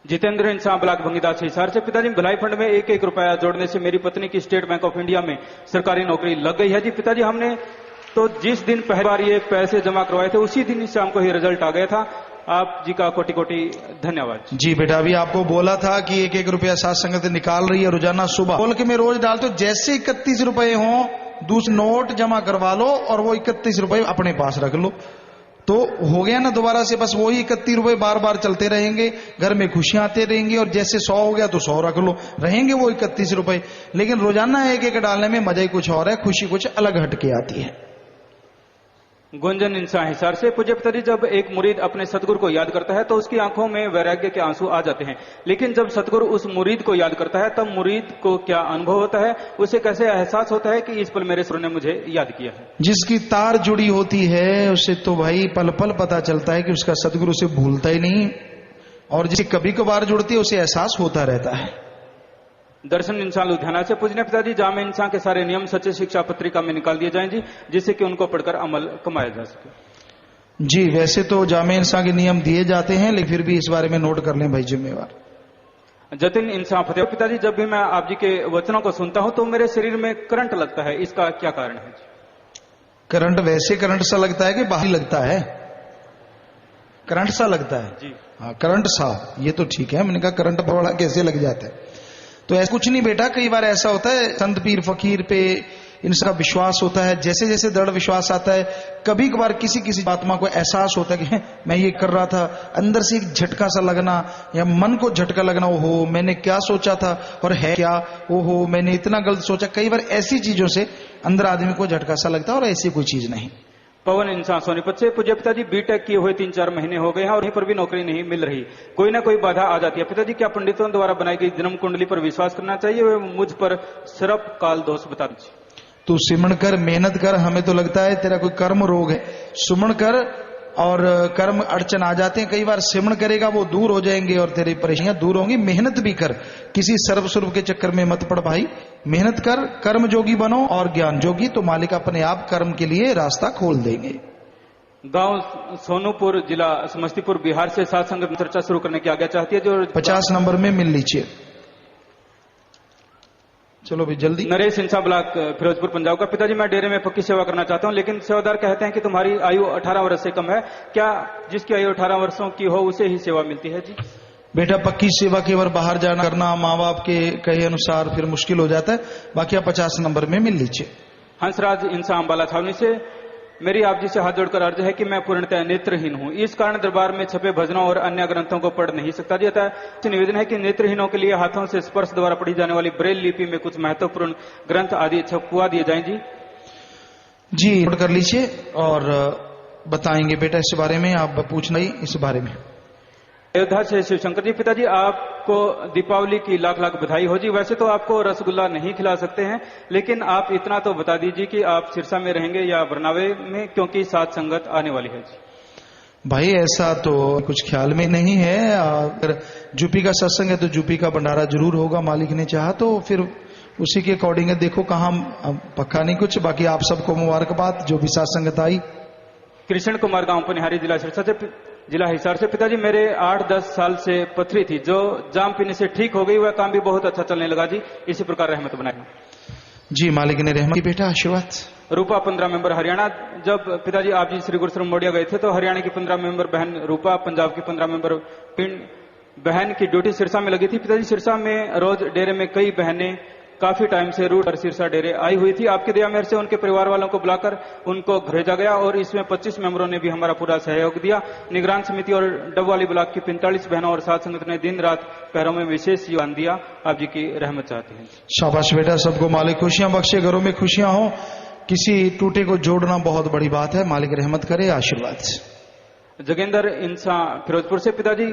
जितेंद्र इंसान ब्लॉक भंगीदास हिसार से, पिताजी भलाई फंड में 1-1 रुपया जोड़ने से मेरी पत्नी की स्टेट बैंक ऑफ इंडिया में सरकारी नौकरी लग गई है जी। पिताजी हमने तो जिस दिन पहली बार ये पैसे जमा करवाए थे उसी दिन शाम को ही रिजल्ट आ गया था। आप जी का कोटि कोटि धन्यवाद। जी बेटा, अभी आपको बोला था कि 1-1 रुपया साथ संगत निकाल रही है रोजाना सुबह, बोल के मैं रोज डालता हूं। जैसे 31 रुपए हो दूसरे नोट जमा करवा लो और वो 31 रुपए अपने पास रख लो, तो हो गया ना। दोबारा से बस वही 31 रुपए बार बार चलते रहेंगे, घर में खुशियां आते रहेंगी। और जैसे 100 हो गया तो 100 रख लो, रहेंगे वो 31 रुपए। लेकिन रोजाना 1-1 डालने में मजा ही कुछ और है, खुशी कुछ अलग हटके आती है। गुंजन इंसान हिसार से, पूज्य पिताजी जब एक मुरीद अपने सतगुरु को याद करता है तो उसकी आंखों में वैराग्य के आंसू आ जाते हैं, लेकिन जब सतगुरु उस मुरीद को याद करता है तब मुरीद को क्या अनुभव होता है? उसे कैसे एहसास होता है कि इस पल मेरे सर ने मुझे याद किया है? जिसकी तार जुड़ी होती है उसे तो भाई पल पल पता चलता है कि उसका सतगुरु से भूलता ही नहीं, और जिसे कभी कभार जुड़ती है उसे एहसास होता रहता है। दर्शन इंसान लुधियाना से, पूजनीय पिताजी जामे इंसान के सारे नियम सच्चे शिक्षा पत्रिका में निकाल दिए जाएं जी, जिससे कि उनको पढ़कर अमल कमाया जा सके। जी वैसे तो जामे इंसान के नियम दिए जाते हैं, लेकिन फिर भी इस बारे में नोट कर लें भाई जिम्मेवार। जतिन इंसान फतेह, पिताजी जब भी मैं आप जी के वचनों को सुनता हूं तो मेरे शरीर में करंट लगता है, इसका क्या कारण है जी? करंट वैसे करंट सा लगता है कि बाहरी लगता है? करंट सा लगता है जी। हाँ करंट सा, ये तो ठीक है। मैंने कहा करंट बड़ा कैसे लग जाता है? तो ऐसा कुछ नहीं बेटा, कई बार ऐसा होता है संत पीर फकीर पे इनका विश्वास होता है, जैसे जैसे दृढ़ विश्वास आता है, कभी कभार किसी आत्मा को एहसास होता है कि मैं ये कर रहा था, अंदर से एक झटका सा लगना या मन को झटका लगना, ओहो मैंने क्या सोचा था और है क्या, ओहो मैंने इतना गलत सोचा। कई बार ऐसी चीजों से अंदर आदमी को झटका सा लगता है, और ऐसी कोई चीज नहीं। पवन इंसान सोनीपत से, पूज्य पिताजी बीटेक किए हुए 3-4 महीने हो गए हैं और यहीं पर भी नौकरी नहीं मिल रही, कोई ना कोई बाधा आ जाती है। पिताजी क्या पंडितों द्वारा बनाई गई जन्म कुंडली पर विश्वास करना चाहिए? वे मुझ पर सर्प काल दोष बता दीजिए। तू सिमरण कर, मेहनत कर। हमें तो लगता है तेरा कोई कर्म रोग है, सुमण कर और कर्म अड़चन आ जाते हैं। कई बार सिमरण करेगा वो दूर हो जाएंगे और तेरी परेशानियां दूर होंगी। मेहनत भी कर, किसी सर्व स्वरूप के चक्कर में मत पड़ भाई, मेहनत कर, कर्म जोगी बनो और ज्ञान जोगी, तो मालिक अपने आप कर्म के लिए रास्ता खोल देंगे। गांव सोनूपुर जिला समस्तीपुर बिहार से सत्संग में चर्चा शुरू करने की आज्ञा चाहती है, जो 50 नंबर में मिल लीजिए। चलो भाई जल्दी। नरेश इंसा ब्लॉक फिरोजपुर पंजाब का। पिताजी मैं डेरे में पक्की सेवा करना चाहता हूं, लेकिन सेवादार कहते हैं कि तुम्हारी आयु 18 वर्ष से कम है। क्या जिसकी आयु 18 वर्षों की हो उसे ही सेवा मिलती है जी? बेटा पक्की सेवा केवल बाहर जाना करना माँ बाप के कहे अनुसार फिर मुश्किल हो जाता है, बाकी आप 50 नंबर में मिल लीजिए। हंसराज इंसा अम्बाला छावनी से, मेरी आप जी से हाथ जोड़कर अर्ज है कि मैं पूर्णतः नेत्रहीन हूं, इस कारण दरबार में छपे भजनों और अन्य ग्रंथों को पढ़ नहीं सकता जी। अतः निवेदन है कि नेत्रहीनों के लिए हाथों से स्पर्श द्वारा पढ़ी जाने वाली ब्रेल लिपि में कुछ महत्वपूर्ण ग्रंथ आदि छपवा दिए जाएं जी। जी नोट कर लीजिए और बताएंगे बेटा इस बारे में, आप पूछना ही इस बारे में। अयोध्या से शिवशंकर जी, पिताजी आपको दीपावली की लाख लाख बधाई हो जी। वैसे तो आपको रसगुल्ला नहीं खिला सकते हैं, लेकिन आप इतना तो बता दीजिए कि आप सिरसा में रहेंगे या बरनावे में, क्योंकि साथ संगत आने वाली है जी। भाई ऐसा तो कुछ ख्याल में नहीं है, अगर यूपी का सत्संग है तो यूपी का भंडारा जरूर होगा, मालिक ने चाहा तो फिर उसी के अकॉर्डिंग है। देखो कहाँ पक्का नहीं कुछ, बाकी आप सबको मुबारकबाद जो भी साथ संगत आई। कृष्ण कुमार गांव पनिहारी जिला हिसार से, पिताजी मेरे 8-10 साल से पथरी थी, जो जाम पीने से ठीक हो गई, वह काम भी बहुत अच्छा चलने लगा जी। इसी प्रकार रहमत बनाए जी, मालिक ने रहमत की बेटा, आशीर्वाद। रूपा 15 मेंबर हरियाणा, जब पिताजी आप जी श्री गुरुश्रम मोडिया गए थे तो हरियाणा की 15 मेंबर बहन रूपा, पंजाब की 15 मेंबर पिंड बहन की ड्यूटी सिरसा में लगी थी। पिताजी सिरसा में रोज डेरे में कई बहनें काफी टाइम से रूट पर सिरसा डेरे आई हुई थी। आपके दया मेहर से उनके परिवार वालों को बुलाकर उनको भेजा गया और इसमें 25 मेंबरों ने भी हमारा पूरा सहयोग दिया। निगरान समिति और डबवाली ब्लॉक की 45 बहनों और साथ संगत ने दिन रात पैरों में विशेष योगदान दिया। आप जी की रहमत चाहते हैं। शाबाश बेटा, सबको मालिक खुशियां बख्शे, घरों में खुशियां हो, किसी टूटे को जोड़ना बहुत बड़ी बात है, मालिक रहमत करे, आशीर्वाद। जगेंद्र इंसा फिरोजपुर से, पिताजी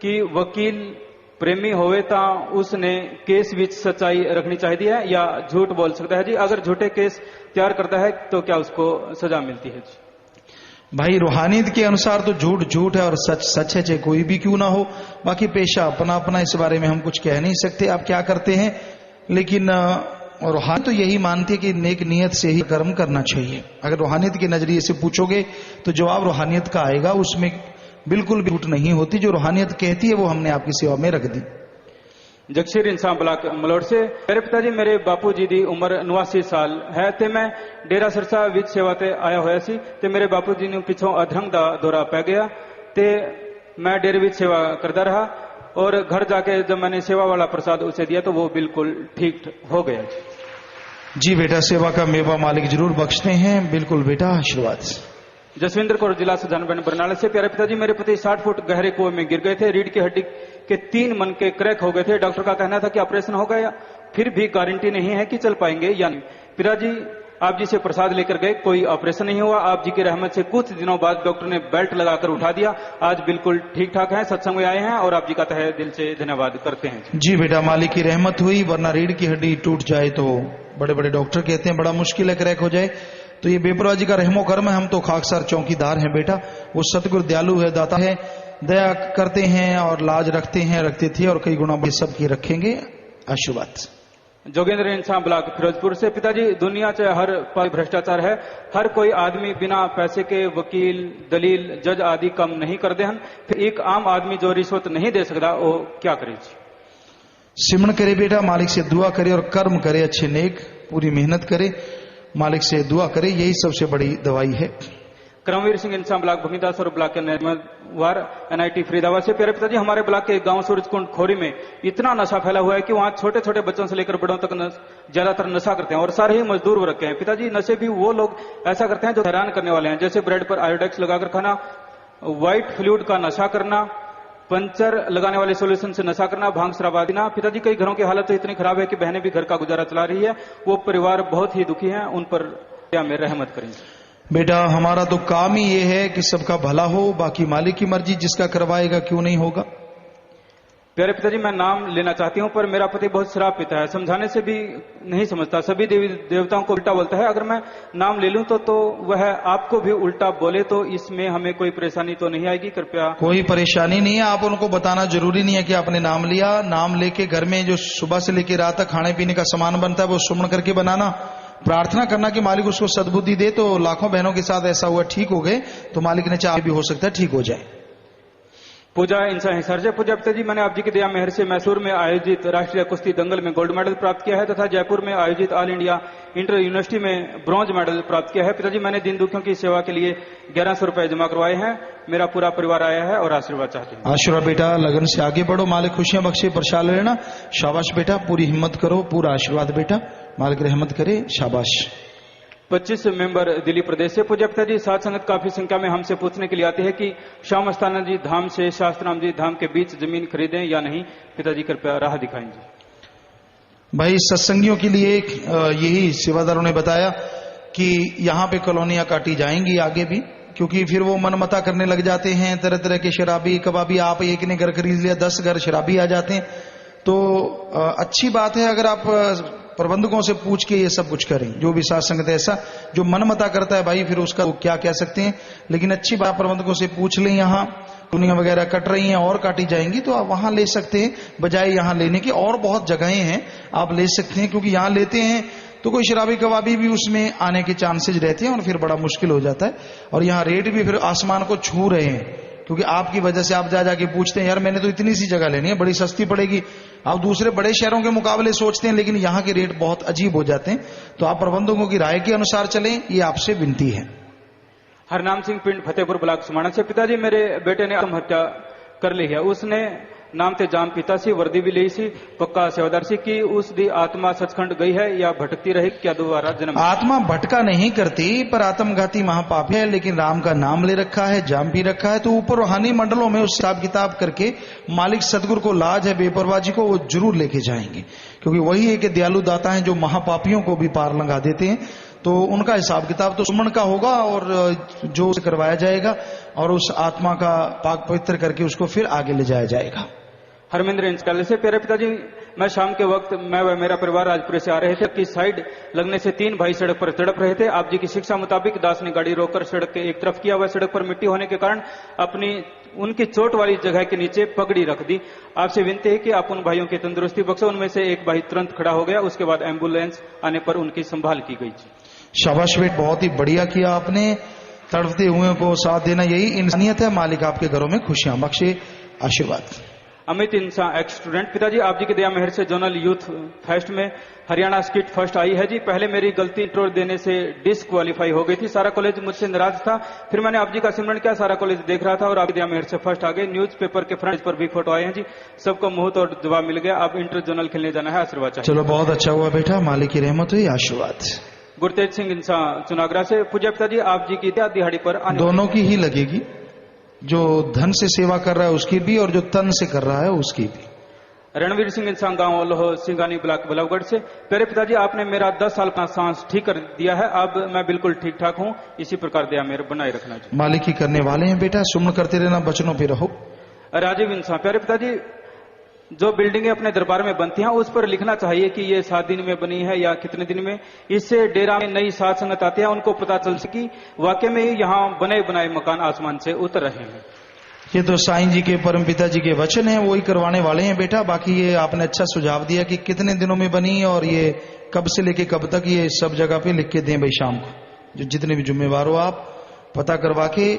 की वकील प्रेमी होवे ता उसने केस विच सच्चाई रखनी चाहिए है या झूठ बोल सकता है जी? अगर झूठे केस तैयार करता है तो क्या उसको सजा मिलती है जी? भाई रूहानियत के अनुसार तो झूठ झूठ है और सच सच है, चाहे कोई भी क्यों ना हो। बाकी पेशा अपना अपना, इस बारे में हम कुछ कह नहीं सकते आप क्या करते हैं, लेकिन रूहानियत तो यही मानती है कि नेक नियत से ही कर्म करना चाहिए। अगर रूहानियत के नजरिए से पूछोगे तो जवाब रूहानियत का आएगा, उसमें बिल्कुल भी झूठ नहीं होती। जो रूहानियत कहती है वो हमने आपकी सेवा में रख दी। जगसीर इंसान ब्लॉक मलोड़ से, मेरे पिताजी मेरे बापू जी की उम्र 89 साल है ते मैं डेरा सिरसा विच सेवा ते आया होया सी ते मेरे बापू जी ने पिछों अधरंग दा दौरा पै गया ते मैं डेरे विच सेवा करता रहा और घर जाके जब मैंने सेवा वाला प्रसाद उसे दिया तो वो बिल्कुल ठीक हो गया जी। बेटा सेवा का मेवा मालिक जरूर बख्शते हैं, बिल्कुल बेटा, आशीर्वाद। जसविंदर कौर जिला सुजानबंद बरनाला से, प्यारे पिताजी मेरे पति 60 फुट गहरे कुएं में गिर गए थे, रीढ़ की हड्डी के 3 मन के क्रैक हो गए थे। डॉक्टर का कहना था कि ऑपरेशन होगा, या फिर भी गारंटी नहीं है कि चल पाएंगे या नहीं। पिताजी आप जी से प्रसाद लेकर गए, कोई ऑपरेशन नहीं हुआ। आप जी की रहमत से कुछ दिनों बाद डॉक्टर ने बेल्ट लगाकर उठा दिया, आज बिल्कुल ठीक ठाक है, सत्संग में आए हैं और आप जी का तहे दिल से धन्यवाद करते हैं जी। बेटा मालिक की रहमत हुई, वरना रीढ़ की हड्डी टूट जाए तो बड़े बड़े डॉक्टर कहते हैं बड़ा मुश्किल है, क्रैक हो जाए तो ये बेपरवाह जी का रहमो कर्म है। हम तो खाकसार चौकीदार हैं बेटा, वो सतगुरु दयालु है, दाता है, दया करते हैं और लाज रखते हैं, रखते थे और कई गुना सबकी रखेंगे, आशीर्वाद। जोगेंद्र इंसान ब्लॉक फिरोजपुर से, पिताजी दुनिया से हर पल भ्रष्टाचार है, हर कोई आदमी बिना पैसे के वकील दलील जज आदि कम नहीं कर दे, फिर एक आम आदमी जो रिश्वत नहीं दे सकता वो क्या करे? सिमरण करे बेटा, मालिक से दुआ करे और कर्म करे, अच्छे नेक, पूरी मेहनत करे, मालिक से दुआ करे, यही सबसे बड़ी दवाई है। करमवीर सिंह इंसान ब्लॉक भूमिदास और ब्लॉक के नजमवार NIT फरीदाबाद से, प्यारे पिताजी हमारे ब्लॉक के गांव सूरजकुंड खोरी में इतना नशा फैला हुआ है कि वहां छोटे छोटे बच्चों से लेकर बड़ों तक ज्यादातर नशा करते हैं और सारे ही मजदूर वर्ग के हैं। पिताजी नशे भी वो लोग ऐसा करते हैं जो हैरान करने वाले हैं, जैसे ब्रेड पर आयोडेक्स लगाकर खाना, व्हाइट फ्लूइड का नशा करना, पंचर लगाने वाले सोल्यूशन से नशा करना, भांग शराब आदि ना। पिताजी कई घरों की हालत तो इतनी खराब है कि बहनें भी घर का गुजारा चला रही है, वो परिवार बहुत ही दुखी है, उन पर क्या में रहमत करें? बेटा हमारा तो काम ही ये है कि सबका भला हो, बाकी मालिक की मर्जी, जिसका करवाएगा क्यों नहीं होगा। प्यारे पिताजी मैं नाम लेना चाहती हूं पर मेरा पति बहुत शराब पीता है, समझाने से भी नहीं समझता, सभी देवी देवताओं को उल्टा बोलता है। अगर मैं नाम ले लूं तो वह आपको भी उल्टा बोले तो इसमें हमें कोई परेशानी तो नहीं आएगी? कृपया। कोई परेशानी नहीं है, आप उनको बताना जरूरी नहीं है कि आपने नाम लिया। नाम लेके घर में जो सुबह से लेकर रात तक खाने पीने का सामान बनता है वो सुमन करके बनाना, प्रार्थना करना कि मालिक उसको सद्बुद्धि दे। तो लाखों बहनों के साथ ऐसा हुआ, ठीक हो गए, तो मालिक ने चाहे भी हो सकता है ठीक हो जाए। पूजा इंसा हिसार से। पूजा पिताजी, मैंने आप जी की दया मेहर से मैसूर में आयोजित राष्ट्रीय कुश्ती दंगल में गोल्ड मेडल प्राप्त किया है तथा जयपुर में आयोजित ऑल इंडिया इंटर यूनिवर्सिटी में ब्रॉन्ज मेडल प्राप्त किया है। पिताजी, मैंने दीन दुखियों की सेवा के लिए 1100 रुपए जमा करवाए हैं। मेरा पूरा परिवार आया है और आशीर्वाद चाहते हैं। आशीर्वाद बेटा, लगन से आगे बढ़ो, मालिक खुशियां बख्शे, प्रसाद लेना। शाबाश बेटा, पूरी हिम्मत करो, पूरा आशीर्वाद बेटा, मालिक रहमत करे, शाबाश। 25 मेंबर दिल्ली प्रदेश से। पूज्य पिताजी, साथ संगत काफी संख्या में हमसे पूछने के लिए आते हैं कि श्याम अस्थाना जी धाम से शास्त्राम जी धाम के बीच जमीन खरीदें या नहीं। पिताजी कृपया राह दिखाएं जी। भाई सत्संगियों के लिए यही सेवादारों ने बताया कि यहाँ पे कॉलोनियां काटी जाएंगी आगे भी, क्योंकि फिर वो मनमता करने लग जाते हैं, तरह तरह के शराबी कबाबी। आप एक ने घर खरीद लिया, 10 घर शराबी आ जाते हैं। तो अच्छी बात है अगर आप प्रबंधकों से पूछ के ये सब कुछ करें। जो भी साथ संगत है ऐसा जो मनमता करता है भाई, फिर उसका क्या कह सकते हैं। लेकिन अच्छी बात, प्रबंधकों से पूछ लें। यहाँ दुनिया वगैरह कट रही हैं और काटी जाएंगी तो आप वहां ले सकते हैं, बजाय यहाँ लेने की। और बहुत जगहें हैं आप ले सकते हैं, क्योंकि यहाँ लेते हैं तो कोई शराबी कबाबी भी उसमें आने के चांसेज रहते हैं और फिर बड़ा मुश्किल हो जाता है। और यहाँ रेट भी फिर आसमान को छू रहे हैं, क्योंकि आपकी वजह से आप जा जाके पूछते हैं यार मैंने तो इतनी सी जगह लेनी है, बड़ी सस्ती पड़ेगी। आप दूसरे बड़े शहरों के मुकाबले सोचते हैं, लेकिन यहाँ के रेट बहुत अजीब हो जाते हैं। तो आप प्रबंधकों की राय के अनुसार चलें, ये आपसे विनती है। हरनाम सिंह, पिंड फतेहपुर ब्लॉक समाना से। पिताजी, मेरे बेटे ने आत्महत्या कर ली है। उसने नाम ते जाम पिता सी, वर्दी भी ली सी, पक्का सेवादार सी की उस दी आत्मा सचखंड गई है या भटकती रही, क्या दोबारा जन्म? आत्मा भटका नहीं करती, पर आत्मघाती महापाप है। लेकिन राम का नाम ले रखा है, जाम भी रखा है, तो ऊपर रूहानी मंडलों में उस हिसाब किताब करके मालिक सदगुरु को लाज है बेपरवाजी को, वो जरूर लेके जाएंगे। क्योंकि वही एक दयालु दाता है जो महापापियों को भी पार लगा देते हैं। तो उनका हिसाब किताब तो सुमन का होगा और जो करवाया जाएगा और उस आत्मा का पाक पवित्र करके उसको फिर आगे ले जाया जाएगा। हरमिंद्र इंस्टाल से। प्यारे पिताजी, मैं शाम के वक्त मैं व मेरा परिवार राजपुर से आ रहे थे कि साइड लगने से 3 भाई सड़क पर तड़प रहे थे। आप जी की शिक्षा मुताबिक दास ने गाड़ी रोककर सड़क के एक तरफ किया। वह सड़क पर मिट्टी होने के कारण उनकी चोट वाली जगह के नीचे पगड़ी रख दी। आपसे विनती है कि आप उन भाइयों की तंदुरुस्ती बख्शो। उनमें से एक भाई तुरंत खड़ा हो गया, उसके बाद एम्बुलेंस आने पर उनकी संभाल की गई। शाबाश बेट, बहुत ही बढ़िया किया आपने। तड़पते हुए को साथ देना यही इंसानियत है। मालिक आपके घरों में खुशियां बख्शे, आशीर्वाद। अमित इंसान, एक्स स्टूडेंट। पिताजी, आप जी की दया मेहर से जोनल यूथ फेस्ट में हरियाणा स्किट फर्स्ट आई है जी। पहले मेरी गलती इंट्रो देने से डिस्क्वालीफाई हो गई थी। सारा कॉलेज मुझसे नाराज था। फिर मैंने आप जी का सिमरन किया, सारा कॉलेज देख रहा था और आप दया मेहर से फर्स्ट आ गए। न्यूज़पेपर के फ्रंट पर भी फोटो आए हैं जी। सबको मुंह और जवाब मिल गया। अब इंटर जोनल खेलने जाना है, आशीर्वाद चाहिए। चलो बहुत अच्छा हुआ बेटा, मालिक की रहमत हुई, आशीर्वाद। गुरतेज सिंह इंसान, चुनागरा से। पूज्य पिताजी, आप जी की दिहाड़ी पर दोनों की ही लगेगी, जो धन से सेवा कर रहा है उसकी भी और जो तन से कर रहा है उसकी भी। रणवीर सिंह इंसान, गांव लोहो सिंगानी ब्लॉक बलवगढ़ से। प्यारे पिताजी, आपने मेरा 10 साल का सांस ठीक कर दिया है। अब मैं बिल्कुल ठीक ठाक हूँ। इसी प्रकार दया मेरे बनाए रखना चाहिए। मालिक ही करने वाले हैं बेटा, सुमन करते रहना, बचनों पे रहो। राजीव इंसान, प्यारे पिताजी, जो बिल्डिंगें अपने दरबार में बनती हैं उस पर लिखना चाहिए कि ये 7 दिन में बनी है या कितने दिन में। इससे डेरा में नई साध संगत आती है, उनको पता चल सकी वाकई में यहाँ बने बनाए मकान आसमान से उतर रहे हैं। ये तो साईं जी के परम पिता जी के वचन हैं, वही करवाने वाले हैं बेटा। बाकी ये आपने अच्छा सुझाव दिया कि कितने दिनों में बनी और ये कब से लेके कब तक, ये सब जगह पे लिख के दें भाई शाम को। जो जितने भी जिम्मेवार हो आप पता करवा के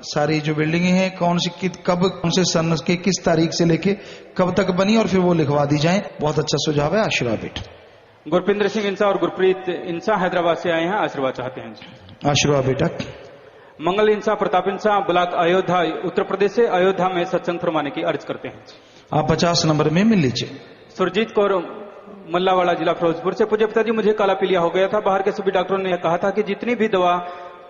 सारी जो बिल्डिंगें हैं कौन सी कब कौन से सन के किस तारीख से लेके कब तक बनी और फिर वो लिखवा दी जाए। बहुत अच्छा सुझाव है, आशीर्वाद बेटा। गुरपिंदर सिंह इंसा और गुरप्रीत इंसा हैदराबाद से आए हैं, आशीर्वाद चाहते हैं। आशीर्वाद बेटा। मंगल इंसा, प्रताप इंसा, ब्लॉक अयोध्या उत्तर प्रदेश से। अयोध्या में सत्संग फरमाने की अर्ज करते हैं। आप 50 नंबर में मिल लीजिए। सुरजीत कौर, मल्लावाड़ा जिला फिरोजपुर से। पूज्य पिताजी, मुझे काला पीलिया हो गया था। बाहर के सभी डॉक्टरों ने कहा था कि जितनी भी दवा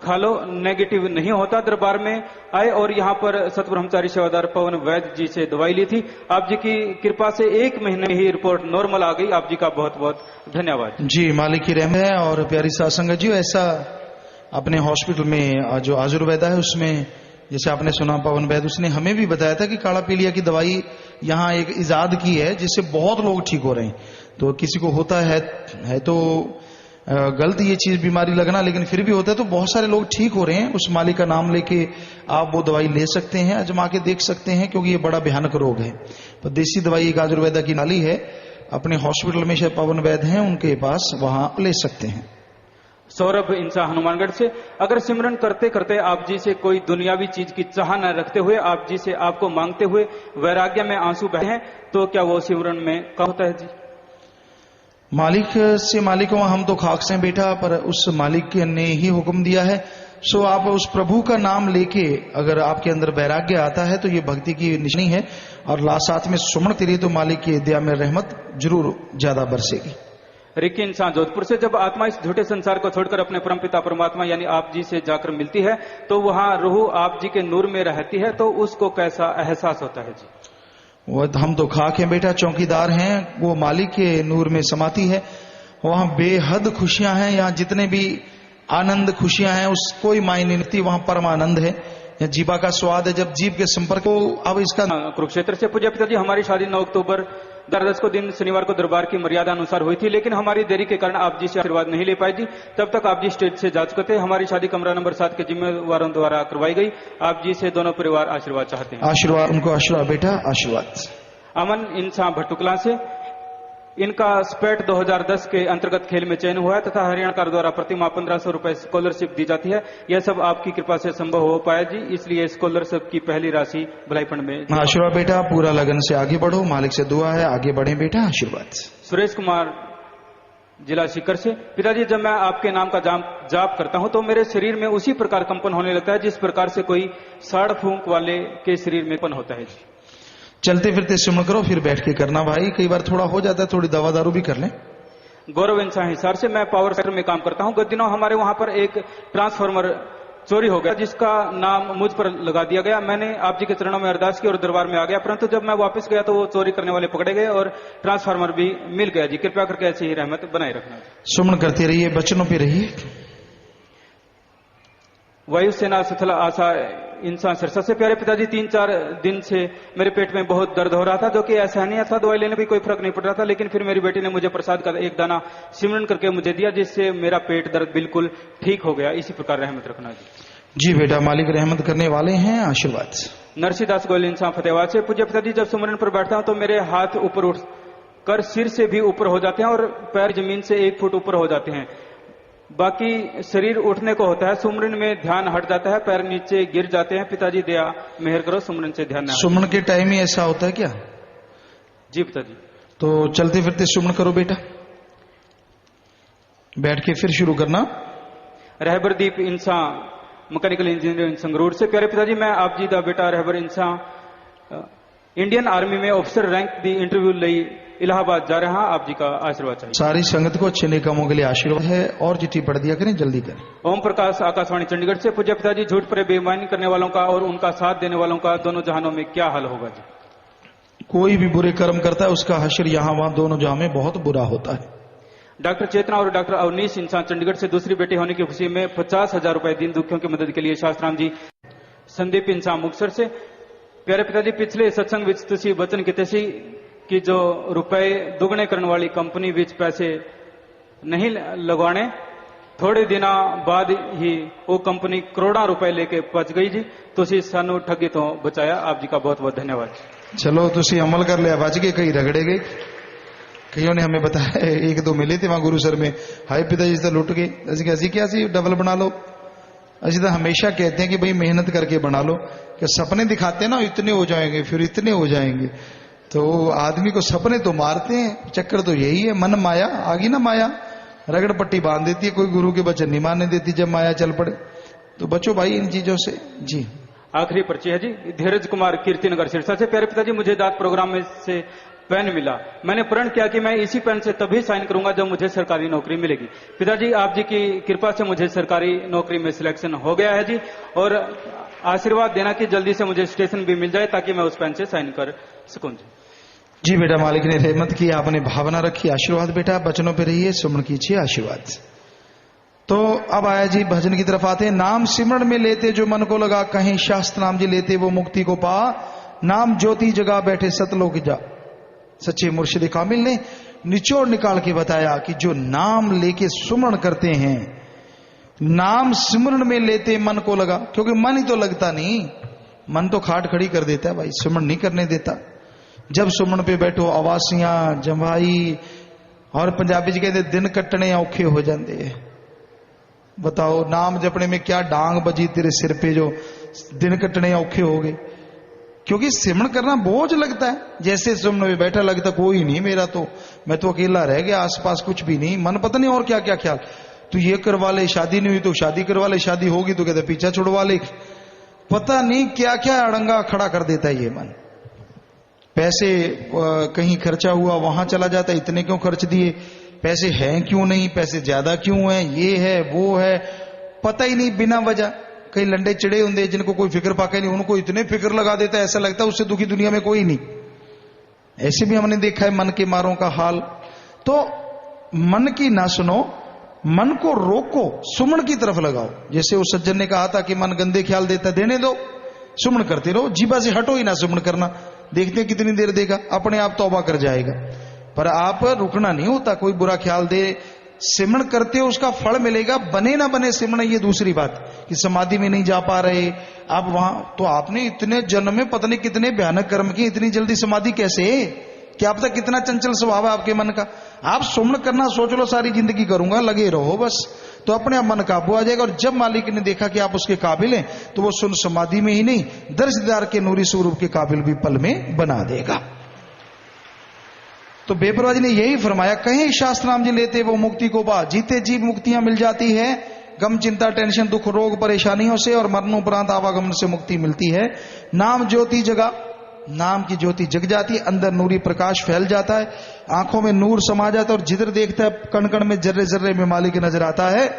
खा लो नेगेटिव नहीं होता। दरबार में आए और यहाँ पर सतब्रह्मचारी सेवादार पवन वैद्य जी से दवाई ली थी। आप जी की कृपा से 1 महीने में ही रिपोर्ट नॉर्मल आ गई। आप जी का बहुत बहुत धन्यवाद। जी, मालिक की रहमत है। और प्यारी साध संगत जी, ऐसा अपने हॉस्पिटल में जो आजुर्वेदा है उसमें जैसे आपने सुना पवन वैद्य, उसने हमें भी बताया था कि काला पीलिया की दवाई यहाँ एक इजाद की है जिससे बहुत लोग ठीक हो रहे हैं। तो किसी को होता है तो गलत ये चीज बीमारी लगना, लेकिन फिर भी होता है तो बहुत सारे लोग ठीक हो रहे हैं। उस मालिक का नाम लेके आप वो दवाई ले सकते हैं, आजमा के देख सकते हैं, क्योंकि ये बड़ा भयानक रोग है। तो देसी दवाई एक आयुर्वेदा की नाली है, अपने हॉस्पिटल में शायद पवन वैद्य हैं, उनके पास वहां ले सकते हैं। सौरभ इंसान हनुमानगढ़ से, अगर सिमरन करते करते आप जी से कोई दुनियावी चीज की चाह न रखते हुए आप जी से आपको मांगते हुए वैराग्य में आंसू बहे हैं तो क्या वो सिमरन में कब होता है जी? मालिक से मालिक हुआ, हम तो खाक से बेटा, पर उस मालिक ने ही हुक्म दिया है। सो आप उस प्रभु का नाम लेके अगर आपके अंदर वैराग्य आता है तो ये भक्ति की निशानी है। और साथ में सुमन तेरी तो मालिक की दया में रहमत जरूर ज्यादा बरसेगी। रिकी इंसान जोधपुर से, जब आत्मा इस झूठे संसार को छोड़कर अपने परमपिता परमात्मा यानी आप जी से जाकर मिलती है तो वहां रूह आप जी के नूर में रहती है तो उसको कैसा एहसास होता है जी? वो हम तो खाक हैं बेटा, चौकीदार हैं, वो मालिक के नूर में समाती है। वहां बेहद खुशियां हैं, यहाँ जितने भी आनंद खुशियां हैं उस कोई मायने नहीं, वहां परम आनंद है। या जीवा का स्वाद है जब जीव के संपर्क को। अब इसका कुरुक्षेत्र से पूज्य पिताजी, हमारी शादी 9 अक्टूबर 10 को दिन शनिवार को दरबार की मर्यादा अनुसार हुई थी, लेकिन हमारी देरी के कारण आप जी से आशीर्वाद नहीं ले पाई थी। तब तक आप जी स्टेज से जा चुके थे। हमारी शादी कमरा नंबर 7 के जिम्मेवारों द्वारा करवाई गई। आप जी से दोनों परिवार आशीर्वाद चाहते हैं। आशीर्वाद, उनको आशीर्वाद बेटा, आशीर्वाद। अमन इंसान भट्टुकला से, इनका स्पेट 2010 के अंतर्गत खेल में चयन हुआ है तथा हरियाणा सरकार द्वारा प्रतिमाह 1500 रुपए स्कॉलरशिप दी जाती है। यह सब आपकी कृपा से संभव हो पाया जी, इसलिए स्कॉलरशिप की पहली राशि भलाई फंड में। आशीर्वाद बेटा, पूरा लगन से आगे बढ़ो, मालिक से दुआ है आगे बढ़े बेटा, आशीर्वाद। सुरेश कुमार जिला सीकर से, पिताजी जब मैं आपके नाम का जाप करता हूं तो मेरे शरीर में उसी प्रकार कंपन होने लगता है जिस प्रकार से कोई साड़ फूंक वाले के शरीर में कंपन होता है जी। चलते फिरते सुमन करो, फिर बैठ के करना भाई, कई बार थोड़ा हो जाता है, थोड़ी दवा दारू भी कर लें। गौरव इंसान हिसार से, मैं पावर सेक्टर में काम करता हूं। गत दिनों हमारे वहां पर एक ट्रांसफार्मर चोरी हो गया जिसका नाम मुझ पर लगा दिया गया। मैंने आप जी के चरणों में अरदास की और दरबार में आ गया, परंतु जब मैं वापस गया तो वो चोरी करने वाले पकड़े गए और ट्रांसफार्मर भी मिल गया जी। कृपया करके ऐसी ही रहमत बनाए रखना। सुमन करते रहिए, बचनों पे रहिए। वायुसेना सुथला आशा इंसान सिरसा से, प्यारे पिताजी 3-4 दिन से मेरे पेट में बहुत दर्द हो रहा था जो कि असहनीय था। दवाई लेने भी कोई फर्क नहीं पड़ रहा था, लेकिन फिर मेरी बेटी ने मुझे प्रसाद का एक दाना सिमरन करके मुझे दिया जिससे मेरा पेट दर्द बिल्कुल ठीक हो गया। इसी प्रकार रहमत रखना जी। जी बेटा, मालिक रहमत करने वाले हैं, आशीर्वाद। नरसीदास गोयल इंसान फतेहाबाद से, पूज्य पिताजी जब सुमरन पर बैठता हूं तो मेरे हाथ ऊपर उठ कर सिर से भी ऊपर हो जाते हैं और पैर जमीन से 1 फुट ऊपर हो जाते हैं। बाकी शरीर उठने को होता है, सुमरन में ध्यान हट जाता है, पैर नीचे गिर जाते हैं। पिताजी दया मेहर करो, सुमरन से ध्यान। सुमन के टाइम ही ऐसा होता है क्या? जी पिताजी। तो चलते फिरते सुमन करो बेटा, बैठ के फिर शुरू करना। रहबरदीप इंसान मैकेनिकल इंजीनियरिंग संगरूर से, प्यारे पिताजी मैं आप जी का बेटा रहबर इंसान इंडियन आर्मी में ऑफिसर रैंक दी इंटरव्यू ਲਈ इलाहाबाद जा रहा, आप जी का आशीर्वाद चाहिए। सारी संगत को अच्छे नेक कामों के लिए आशीर्वाद है और चिट्ठी पढ़ दिया करें, जल्दी करें। ओम प्रकाश आकाशवाणी चंडीगढ़ से, पूज्य पिताजी झूठ पर बेईमानी करने वालों का और उनका साथ देने वालों का दोनों जहानों में क्या हाल होगा जी? कोई भी बुरे कर्म करता है उसका हश्र यहाँ वहां दोनों जहां में बहुत बुरा होता है। डॉक्टर चेतना और डॉक्टर अवनीश इंसान चंडीगढ़ से, दूसरी बेटी होने की खुशी में 50,000 रुपए दीन दुखियों की मदद के लिए शास्त्राम जी। संदीप इंसान मुक्तसर से, प्यारे पिताजी पिछले सत्संग विच तुसी वचन किते सी कि जो रुपए दुगने करने वाली कंपनी विच पैसे नहीं लगवाने, थोड़े दिनों बाद ही वो कंपनी करोड़ों रुपए लेके पच गई जी। तुसी सानू ठगी तो बचाया, आप जी का बहुत बहुत धन्यवाद। चलो तुसी अमल कर लिया, बच गए, कई रगड़े गए। कईयों ने हमें बताया 1-2 मिले थे वहां गुरुसर में, हाय पिताजी से लुट गए। असि क्या सी डबल बना लो। असि तो हमेशा कहते हैं कि भाई मेहनत करके बना लो, कि सपने दिखाते हैं ना इतने हो जाएंगे फिर इतने हो जाएंगे, तो आदमी को सपने तो मारते हैं। चक्कर तो यही है, मन माया आगी ना, माया रगड़ पट्टी बांध देती है, कोई गुरु के वचन नहीं मानने देती जब माया चल पड़े। तो बचो भाई इन चीजों से जी। आखिरी पर्ची है जी, धीरज कुमार कीर्तिनगर सिरसा से, प्यारे पिताजी मुझे दात प्रोग्राम में से पेन मिला। मैंने प्रण किया कि मैं इसी पेन से तभी साइन करूंगा जब मुझे सरकारी नौकरी मिलेगी। पिताजी आप जी की कृपा से मुझे सरकारी नौकरी में सिलेक्शन हो गया है जी, और आशीर्वाद देना कि जल्दी से मुझे स्टेशन भी मिल जाए ताकि मैं उस पेन से साइन कर सकूं जी। जी बेटा, मालिक ने रहमत की, आपने भावना रखी, आशीर्वाद बेटा, बचनों पे रहिए, सुमन कीजिए, आशीर्वाद। तो अब आया जी भजन की तरफ आते हैं। नाम सिमरण में लेते जो मन को लगा, कहीं शास्त्र नाम जी लेते वो मुक्ति को पा। नाम ज्योति जगा बैठे सतलोक जा। सच्चे मुर्शिद कामिल ने निचोड़ निकाल के बताया कि जो नाम लेके सुमरण करते हैं, नाम सिमरण में लेते मन को लगा, क्योंकि मन ही तो लगता नहीं, मन तो खाट खड़ी कर देता है भाई, सिमरण नहीं करने देता। जब सुमरण पे बैठो आवासियां जमाई और पंजाबी जी कहते दिन कट्टने औखे हो जाते हैं। बताओ नाम जपने में क्या डांग बजी तेरे सिर पे जो दिन कटने औखे हो गए। क्योंकि सिमरन करना बोझ लगता है। जैसे सुमन में बैठा लगता कोई नहीं मेरा तो, मैं तो अकेला रह गया, आसपास कुछ भी नहीं, मन पता नहीं और क्या क्या ख्याल। तू ये करवा ले, शादी नहीं हुई तो शादी करवा ले, शादी होगी तो कहते पीछा छुड़वा ले, पता नहीं क्या क्या अड़ंगा खड़ा कर देता है ये मन। पैसे कहीं खर्चा हुआ वहां चला जाता है, इतने क्यों खर्च दिए, पैसे हैं क्यों नहीं, पैसे ज्यादा क्यों हैं, ये है वो है, पता ही नहीं बिना वजह। कई लंडे चिड़े होंगे जिनको कोई फिक्र पाके नहीं, उनको इतने फिक्र लगा देता है ऐसा लगता है उससे दुखी दुनिया में कोई नहीं। ऐसे भी हमने देखा है मन के मारों का हाल। तो मन की ना सुनो, मन को रोको, सुमन की तरफ लगाओ। जैसे उस सज्जन ने कहा था कि मन गंदे ख्याल देता, देने दो, सुमन करते रहो, जीभा से हटो ही ना सुमन करना, देखते हैं कितनी देर देगा, अपने आप तौबा कर जाएगा। पर आप रुकना नहीं होता, कोई बुरा ख्याल दे, सिमरन करते हो उसका फल मिलेगा, बने ना बने सिमरन ये दूसरी बात। कि समाधि में नहीं जा पा रहे आप वहां, तो आपने इतने जन्म में पता नहीं कितने भयानक कर्म किए, इतनी जल्दी समाधि कैसे? क्या पता कितना चंचल स्वभाव है आपके मन का। आप सिमरन करना सोच लो सारी जिंदगी करूंगा, लगे रहो बस, तो अपने आप मन काबू आ जाएगा। और जब मालिक ने देखा कि आप उसके काबिल हैं तो वो सुन समाधि में ही नहीं दर्श दीदार के नूरी स्वरूप के काबिल भी पल में बना देगा। तो बेपरवाह जी ने यही फरमाया, कहीं शास्त्र नाम जी लेते वो मुक्ति को पा, जीते जी मुक्तियां मिल जाती है, गम चिंता टेंशन दुख रोग परेशानियों से और मरणोपरांत आवागमन से मुक्ति मिलती है। नाम ज्योति जगा, नाम की ज्योति जग जाती है, अंदर नूरी प्रकाश फैल जाता है, आंखों में नूर समा जाता है और जिधर देखता है कण कण में जर्रे जर्रे में मालिक नजर आता है।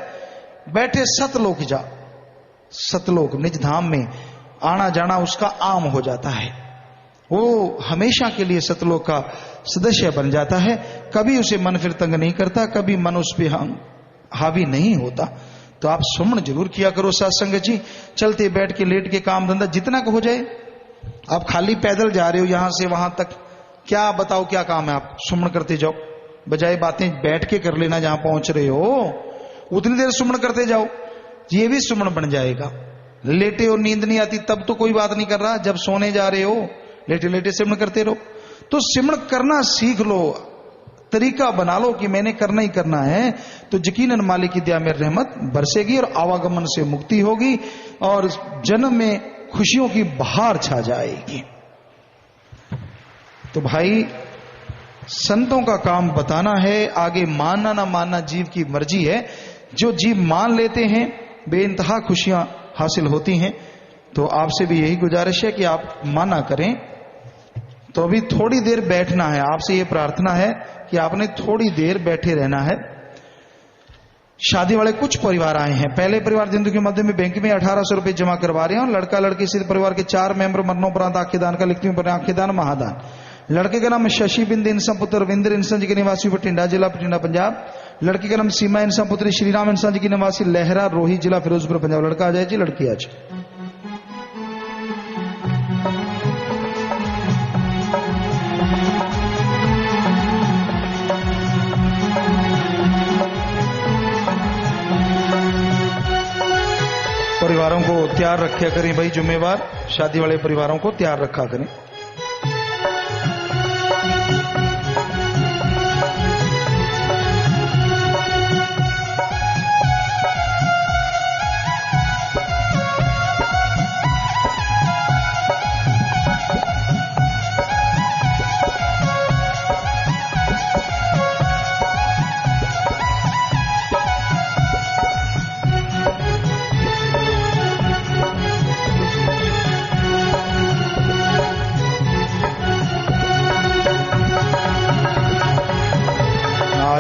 बैठे सतलोक जा, सतलोक निज धाम में आना जाना उसका आम हो जाता है, वो हमेशा के लिए सतलोक का सदस्य बन जाता है। कभी उसे मन फिर तंग नहीं करता, कभी मन उस पर हावी नहीं होता। तो आप सुमन जरूर किया करो सत्संग जी, चलते बैठ के लेट के काम धंधा जितना को हो जाए। आप खाली पैदल जा रहे हो यहां से वहां तक, क्या बताओ क्या काम है, आप सुमन करते जाओ, बजाय बातें बैठ के कर लेना। जहां पहुंच रहे हो उतनी देर सुमन करते जाओ, ये भी सुमन बन जाएगा। लेटे हो नींद नहीं आती तब तो कोई बात नहीं कर रहा, जब सोने जा रहे हो लेटे लेटे सिमरन करते रहो। तो सिमरन करना सीख लो, तरीका बना लो कि मैंने करना ही करना है, तो यकीनन मालिक की दया में रहमत बरसेगी और आवागमन से मुक्ति होगी और जन्म में खुशियों की बहार छा जाएगी। तो भाई संतों का काम बताना है, आगे मानना ना मानना जीव की मर्जी है। जो जीव मान लेते हैं बेइंतहा खुशियां हासिल होती हैं। तो आपसे भी यही गुजारिश है कि आप माना करें। तो अभी थोड़ी देर बैठना है, आपसे ये प्रार्थना है कि आपने थोड़ी देर बैठे रहना है। शादी वाले कुछ परिवार आए हैं, पहले परिवार दिंदु के मध्य में बैंक में 1800 रुपए जमा करवा रहे हैं और लड़का लड़की से परिवार के 4 मेंबर मरणोपरांत आख्यदान का लिखती हूँ, आख्यदान महादान। लड़के का नाम शशि बिंद इंसा पुत्र रविंद्र इंसा जी के निवासी बठिंडा जिला बठिंडा पंजाब। लड़की का नाम सीमा इंसा पुत्री श्री राम इंसा जी की निवासी लहरा रोही जिला फिरोजपुर पंजाब। लड़का आ जाए जी, लड़की आ जाए। परिवारों को तैयार रखा करें भाई, जिम्मेवार शादी वाले परिवारों को तैयार रखा करें।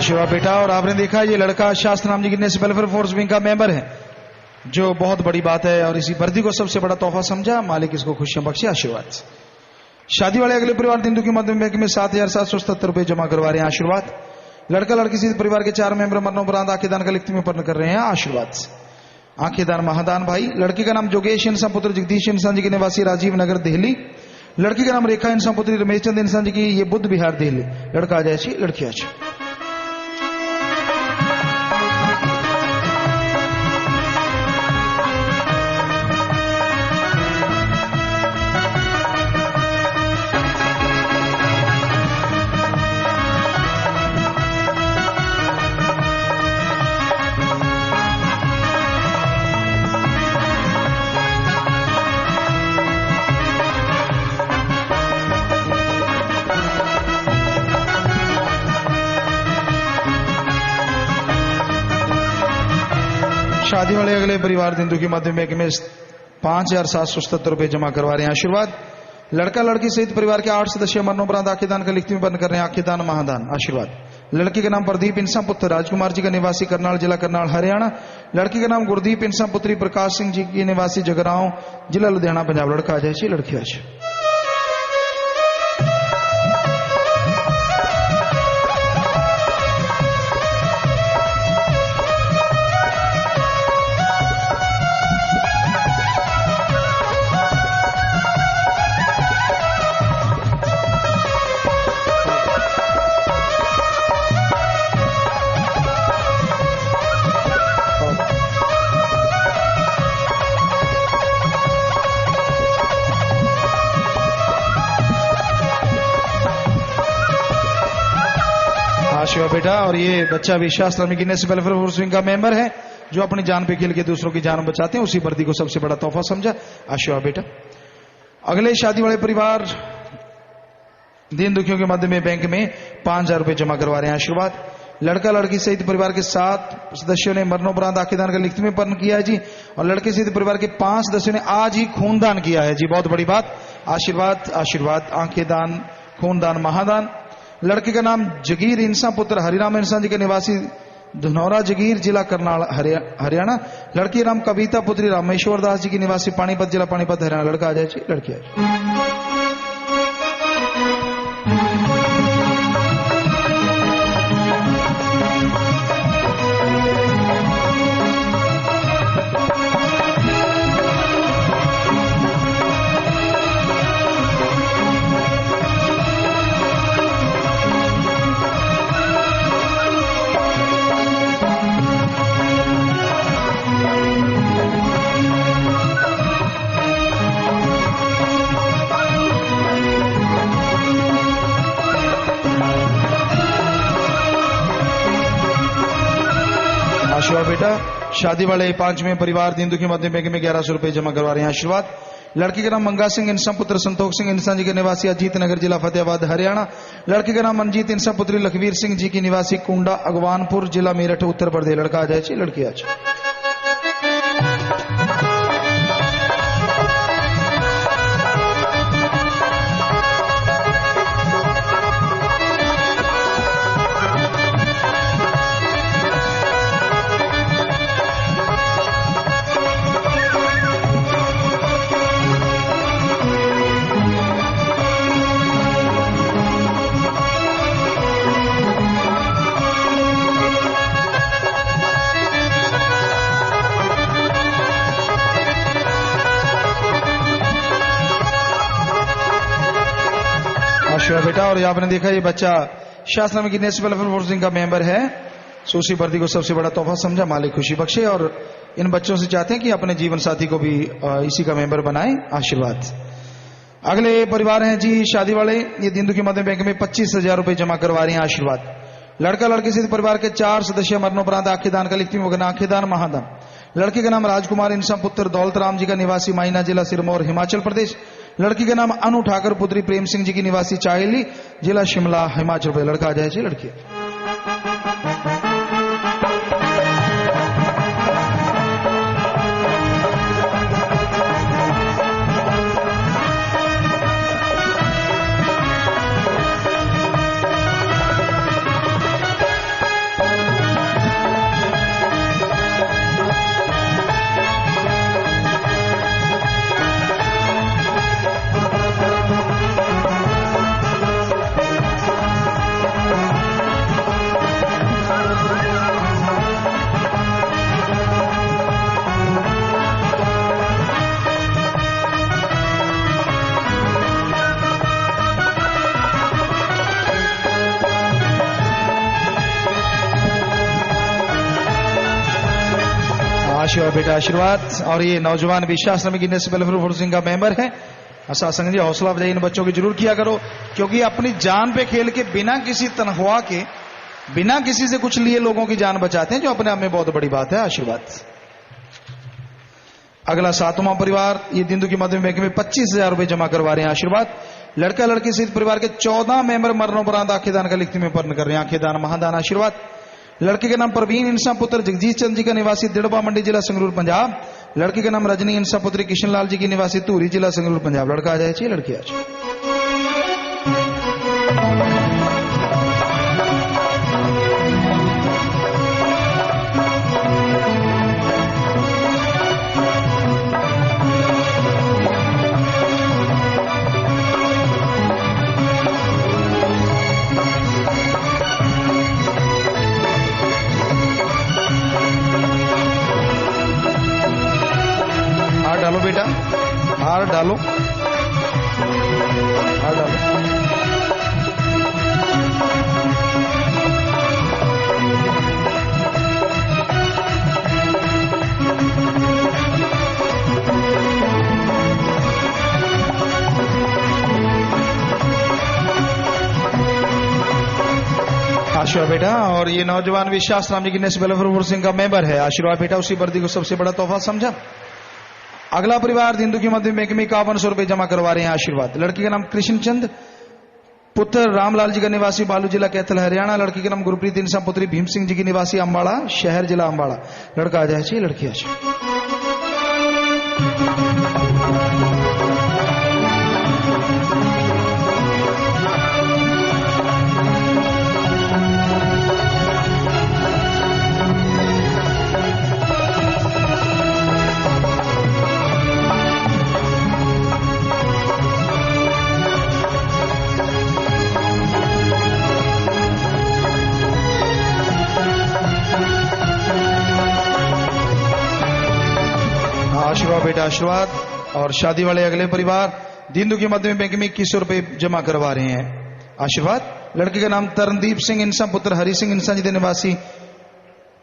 आशीर्वाद बेटा। और आपने देखा ये लड़का शास्त्र नाम जी की वेलफेयर फोर्स विंग का मेंबर है, जो बहुत बड़ी बात है और इसी वर्दी को सबसे बड़ा तोहफा समझा। मालिक इसको खुशियां बख्शे, आशीर्वाद। शादी वाले अगले परिवार दिंदु के मध्य बैंक में 7,777 रुपए जमा करवा रहे हैं, आशीर्वाद। लड़का लड़की से परिवार के 4 मेंबर मरणोपरांत आख्यदान का लिखती में पर्ण कर रहे हैं, आशीर्वाद। आख्यदान महादान भाई। लड़की का नाम जोगेश इंसा पुत्र जगदीश इंसा जी के निवासी राजीव नगर दिल्ली। लड़की का नाम रेखा इंसा पुत्री रमेश चंद इंसा जी की, ये बुद्ध विहार दिल्ली। लड़का आ जाए, लड़की आ जाए। शादी वाले अगले परिवार दिन दुखी मध्य बैंक में 5,777 रुपए जमा करवा रहे हैं। आशीर्वाद। लड़का लड़की सहित परिवार के 8 सदस्य मरणोपरांत आखिदान का लिखित में बंद कर रहे हैं। आखिदान महादान। आशीर्वाद। लड़के का नाम प्रदीप इंसा पुत्र राजकुमार जी का निवासी करनाल जिला करनाल हरियाणा। लड़की का नाम गुरदीप इंसा पुत्री प्रकाश सिंह जी की निवासी जगरांव जिला लुधियाना पंजाब। लड़का आ जाए, लड़की आ जाए। शिवा बेटा, और ये बच्चा भी शास्त्र गिनेस वेलफेयर फोर्स का मेंबर है जो अपनी जान पे खेल के दूसरों की जान बचाते हैं। उसी वर्दी को सबसे बड़ा तोहफा समझा। आशिवा बेटा। अगले शादी वाले परिवार दीन दुखियों के मध्य में बैंक में 5,000 रुपए जमा करवा रहे हैं। आशीर्वाद। लड़का लड़की सहित परिवार के 7 सदस्यों ने मरणोपरांत आखिदान का लिखित में पर्ण किया है जी, और लड़के सहित परिवार के 5 सदस्यों ने आज ही खूनदान किया है जी। बहुत बड़ी बात। आशीर्वाद। आशीर्वाद। आंखेदान, खूनदान, महादान। लड़के का नाम जगीर इंसा पुत्र हरिराम इंसा जी के निवासी धनौरा जगीर जिला करनाल हरियाणा। लड़की का नाम कविता पुत्री रामेश्वर दास जी की निवासी पानीपत जिला पानीपत हरियाणा। लड़का आ जाए जी, लड़की आ जाए। आशीर्वाद बेटा। शादी वाले 5वें परिवार दीन दुखी मध्य बैंक में 1100 रुपए जमा करवा रहे हैं। आशीर्वाद। लड़की का नाम मंगा सिंह इंसा पुत्र संतोष सिंह इंसा जी के निवासी अजीत नगर जिला फतेहाबाद हरियाणा। लड़की का नाम मनजीत इंसा पुत्री लखवीर सिंह जी की निवासी कुंडा अगवानपुर जिला मेरठ उत्तर प्रदेश। लड़का आ जाए, लड़की आ जाए। बेटा, और आपने देखा ये बच्चा शास्त्र में गिनेस वेलफेयर फोर्स का मेंबर है। सूसी वर्दी को सबसे बड़ा तोहफा समझा, मालिक खुशी बख्शे, और इन बच्चों से चाहते हैं कि अपने जीवन साथी को भी इसी का मेंबर बनाएं। आशीर्वाद। अगले परिवार हैं जी शादी वाले, ये दीन दुखी मध्य बैंक में 25,000 रुपए जमा करवा रहे हैं। आशीर्वाद। लड़का लड़की सहित परिवार के 4 सदस्य मरणोपरांत आखिदान का लिखती में आखिदान महादान। लड़के का नाम राजकुमार इंसा पुत्र दौलत राम जी का निवासी मायना जिला सिरमौर हिमाचल प्रदेश। लड़की का नाम अनु ठाकर पुत्री प्रेम सिंह जी की निवासी चायली जिला शिमला हिमाचल प्रदेश। लड़का आ जाए जी, लड़की। आशीर्वाद बेटा, आशीर्वाद। और ये नौजवान विश्वास गिनेस वेलफेयर फोर्स का मेंबर है। ऐसा संग जी हौसला अफजाई इन बच्चों की जरूर किया करो, क्योंकि अपनी जान पे खेल के बिना किसी तनख्वाह के, बिना किसी से कुछ लिए लोगों की जान बचाते हैं, जो अपने आप में बहुत बड़ी बात है। आशीर्वाद। अगला 7वां परिवार, ये दिन दुखी मध्य बैंक में 25,000 रुपए जमा करवा रहे हैं। आशीर्वाद। लड़का लड़की सहित परिवार के 14 मेंबर मरणोपरांत आखिदान का लिखती में पर्ण कर रहे हैं। आखिदान महादान। आशीर्वाद। लड़के का नाम प्रवीण इंसा पुत्र जगजीत चंद जी का निवासी दिड़बा मंडी जिला संगरूर पंजाब। लड़के का नाम रजनी इंसा पुत्री किशन लाल जी की निवासी धूरी जिला संगरूर पंजाब। लड़का आ जाए चाहिए, लड़की आ जाए। हार डालो बेटा, हार डालो, हार डालो। आशीर्वाद बेटा। और ये नौजवान विश्वास राम जी की नेशनल वेलफेयर सिंह का मेंबर है। आशीर्वाद बेटा, उसी वर्दी को सबसे बड़ा तोहफा समझा। अगला परिवार हिंदू की मध्य बैंक में 5100 रुपए जमा करवा रहे हैं। आशीर्वाद। लड़की का नाम कृष्ण चंद पुत्र रामलाल जी का निवासी बालू जिला कैथल हरियाणा। लड़की का नाम गुरप्रीत इंसा पुत्री भीम सिंह जी की निवासी अम्बाड़ा शहर जिला अम्बाड़ा। लड़का आ जाए चाहिए, लड़की आ जाए। आशीर्वाद बेटा, आशीर्वाद। और शादी वाले अगले परिवार दीन दुखी मध्य बैंक में 2100 रुपए जमा करवा रहे हैं। आशीर्वाद। लड़के का नाम तरनदीप सिंह इंसा पुत्र हरि सिंह इंसा जी के निवासी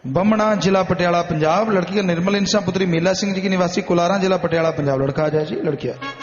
बमना जिला पटियाला पंजाब। लड़की का निर्मल इंसा पुत्री मीला सिंह जी की निवासी कुलारा जिला पटियाला पंजाब। लड़का आ जाए जी, लड़की आ जाए।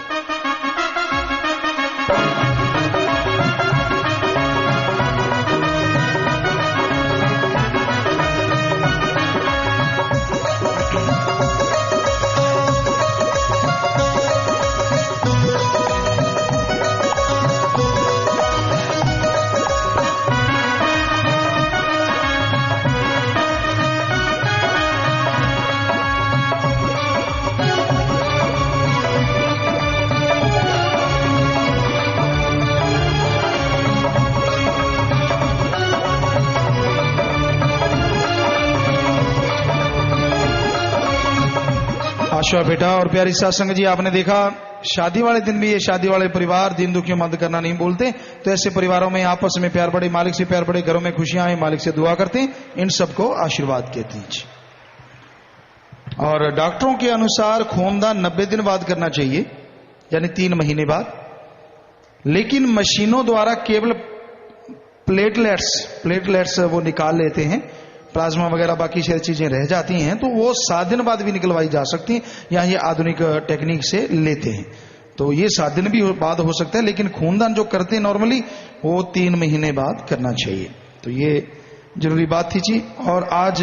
आशीर्वाद बेटा। और प्यारी साथ संग जी, आपने देखा शादी वाले दिन भी ये शादी वाले परिवार दिन दुखियों मदद करना नहीं बोलते, तो ऐसे परिवारों में आपस में प्यार बढ़े, मालिक से प्यार बढ़े, घरों में खुशियां आए, मालिक से दुआ करते हैं। इन सबको आशीर्वाद कहते हैं। और डॉक्टरों के अनुसार खूनदान 90 दिन बाद करना चाहिए, यानी 3 महीने बाद। लेकिन मशीनों द्वारा केवल प्लेटलेट्स वो निकाल लेते हैं, प्लाज्मा वगैरह बाकी सारी चीजें रह जाती हैं, तो वो 7 दिन बाद भी निकलवाई जा सकती हैं, या ये आधुनिक टेक्निक से लेते हैं। तो ये 7 दिन भी बाद हो सकता है, लेकिन खूनदान जो करते हैं नॉर्मली वो 3 महीने बाद करना चाहिए। तो ये जरूरी बात थी जी। और आज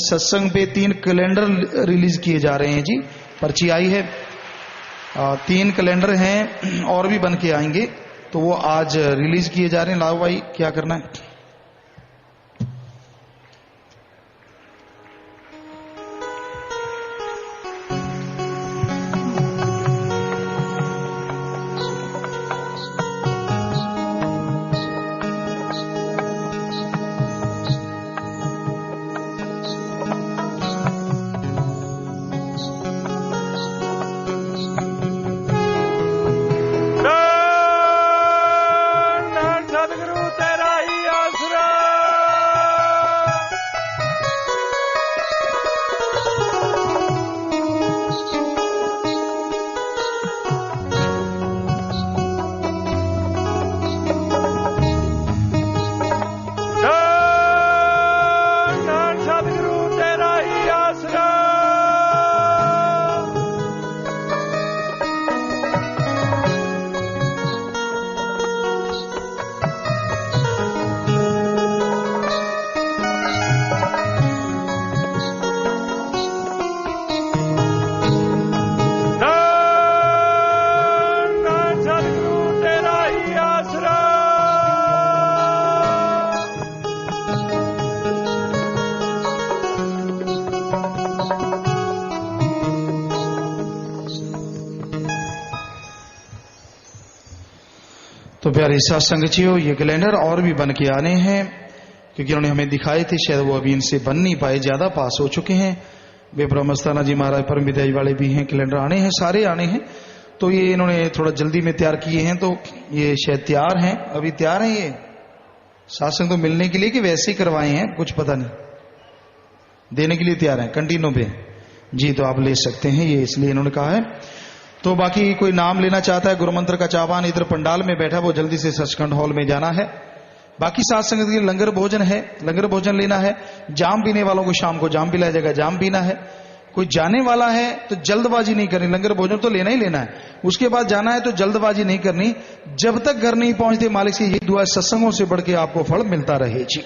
सत्संग पे 3 कैलेंडर रिलीज किए जा रहे हैं जी। पर्ची आई है, 3 कैलेंडर हैं और भी बन के आएंगे, तो वो आज रिलीज किए जा रहे हैं। लाओ भाई, क्या करना है? सदगुरु तेरा ही आसरा। प्यारे सत्संग जियो, ये कैलेंडर और भी बन के आने हैं, क्योंकि उन्होंने हमें दिखाए थे, शायद वो अभी इनसे बन नहीं पाए, ज्यादा पास हो चुके हैं। बेब्रह्मस्ताना जी महाराज परम विदाई वाले भी हैं, कैलेंडर आने हैं, सारे आने हैं। तो ये इन्होंने थोड़ा जल्दी में तैयार किए हैं, तो ये शायद तैयार हैं, अभी तैयार हैं ये सत्संग तो मिलने के लिए, कि वैसे ही करवाए हैं, कुछ पता नहीं, देने के लिए तैयार हैं कंटिन्यू पे जी। तो आप ले सकते हैं, ये इसलिए इन्होंने कहा है। तो बाकी कोई नाम लेना चाहता है, गुरुमंत्र का चाहवान इधर पंडाल में बैठा, वो जल्दी से सचखंड हॉल में जाना है। बाकी साथ संगत के लंगर भोजन है, लंगर भोजन लेना है। जाम पीने वालों को शाम को जाम पिलाया जाएगा, जाम पीना है। कोई जाने वाला है तो जल्दबाजी नहीं करनी, लंगर भोजन तो लेना ही लेना है, उसके बाद जाना है तो जल्दबाजी नहीं करनी। जब तक घर नहीं पहुंचते, मालिक से यही दुआ, सत्संगों से बढ़ के आपको फल मिलता रहे जी।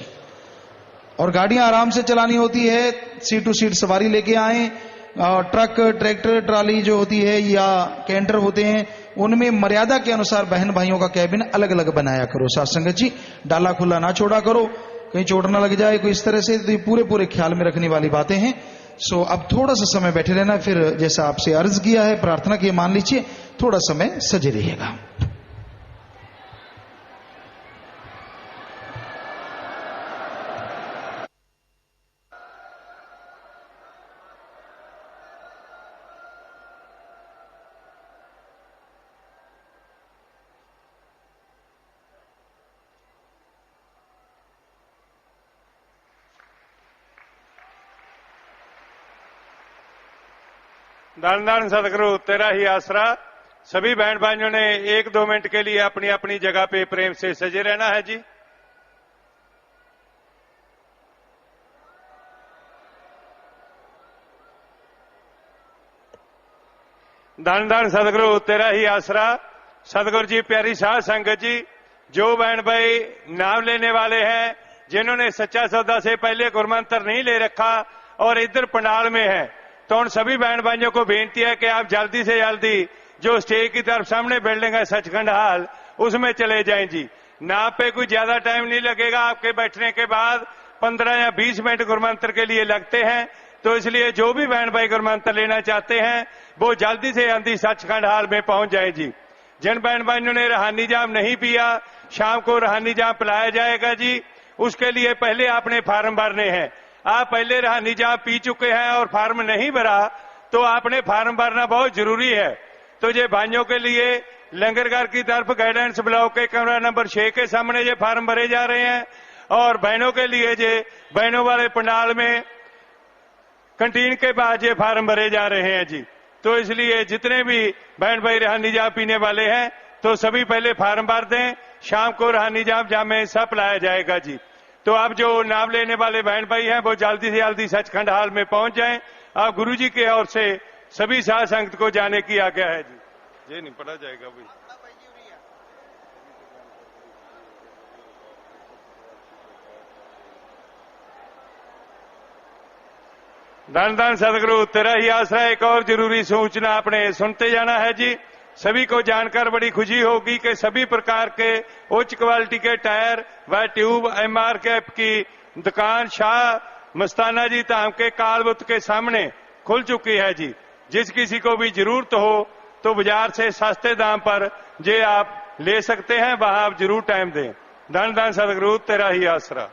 और गाड़ियां आराम से चलानी होती है, सीट टू सीट सवारी लेके आए। ट्रक, ट्रैक्टर, ट्राली जो होती है या कैंटर होते हैं, उनमें मर्यादा के अनुसार बहन भाइयों का कैबिन अलग अलग बनाया करो सत्संगत जी। डाला खुला ना छोड़ा करो, कहीं चोट ना लग जाए कोई, इस तरह से। तो ये पूरे ख्याल में रखने वाली बातें हैं। सो अब थोड़ा सा समय बैठे रहना, फिर जैसा आपसे अर्ज किया है, प्रार्थना की, मान लीजिए, थोड़ा समय सजे रहिएगा। धन धन सदगुरु तेरा ही आसरा। सभी बहन भाइयों ने 1-2 मिनट के लिए अपनी अपनी जगह पे प्रेम से सजे रहना है जी। धन धन सदगुरु तेरा ही आसरा। सदगुरु जी, प्यारी साध संगत जी, जो बहन भाई नाम लेने वाले हैं, जिन्होंने सच्चा सौदा से पहले गुरमंत्र नहीं ले रखा और इधर पंडाल में है, तो उन सभी बहन भाइयों को बेनती है कि आप जल्दी से जल्दी जो स्टेज की तरफ सामने बिल्डिंग है सचखंड हॉल, उसमें चले जाएं जी। नाम पे कोई ज्यादा टाइम नहीं लगेगा, आपके बैठने के बाद 15 या 20 मिनट गुरमंत्र के लिए लगते हैं। तो इसलिए जो भी बहन भाई गुरमंत्र लेना चाहते हैं, वो जल्दी से जल्दी सचखंड हॉल में पहुंच जाए जी। जिन बहन भाइयों ने रूहानी जाम नहीं पिया, शाम को रूहानी जाम पिलाया जाएगा जी। उसके लिए पहले आपने फार्म भरने हैं। आप पहले रूहानी जाम पी चुके हैं और फार्म नहीं भरा, तो आपने फार्म भरना बहुत जरूरी है। तो ये भाइयों के लिए लंगरघर की तरफ गाइडेंस ब्लॉक के कमरा नंबर 6 के सामने ये फार्म भरे जा रहे हैं, और बहनों के लिए ये बहनों वाले पंडाल में कैंटीन के बाद ये फार्म भरे जा रहे हैं जी। तो इसलिए जितने भी बहन भाई रूहानी जाम पीने वाले हैं, तो सभी पहले फार्म भर दें। शाम को रूहानी जाम में सब लाया जाएगा जी। तो आप जो नाम लेने वाले बहन भाई हैं, वो जल्दी से जल्दी सचखंड हॉल में पहुंच जाएं। आप गुरु जी की ओर से सभी साध संगत को जाने की आज्ञा है जी। ये नहीं पढ़ा जाएगा भाई। धन धन सदगुरु तेरा ही आसरा। एक और जरूरी सूचना आपने सुनते जाना है जी। सभी को जानकर बड़ी खुशी होगी कि सभी प्रकार के उच्च क्वालिटी के टायर व ट्यूब MRF की दुकान शाह मस्ताना जी धाम के कालबुत के सामने खुल चुकी है जी। जिस किसी को भी जरूरत हो तो बाजार से सस्ते दाम पर जे आप ले सकते हैं, वहां आप जरूर टाइम दें। धन धन सदगुरु तेरा ही आसरा।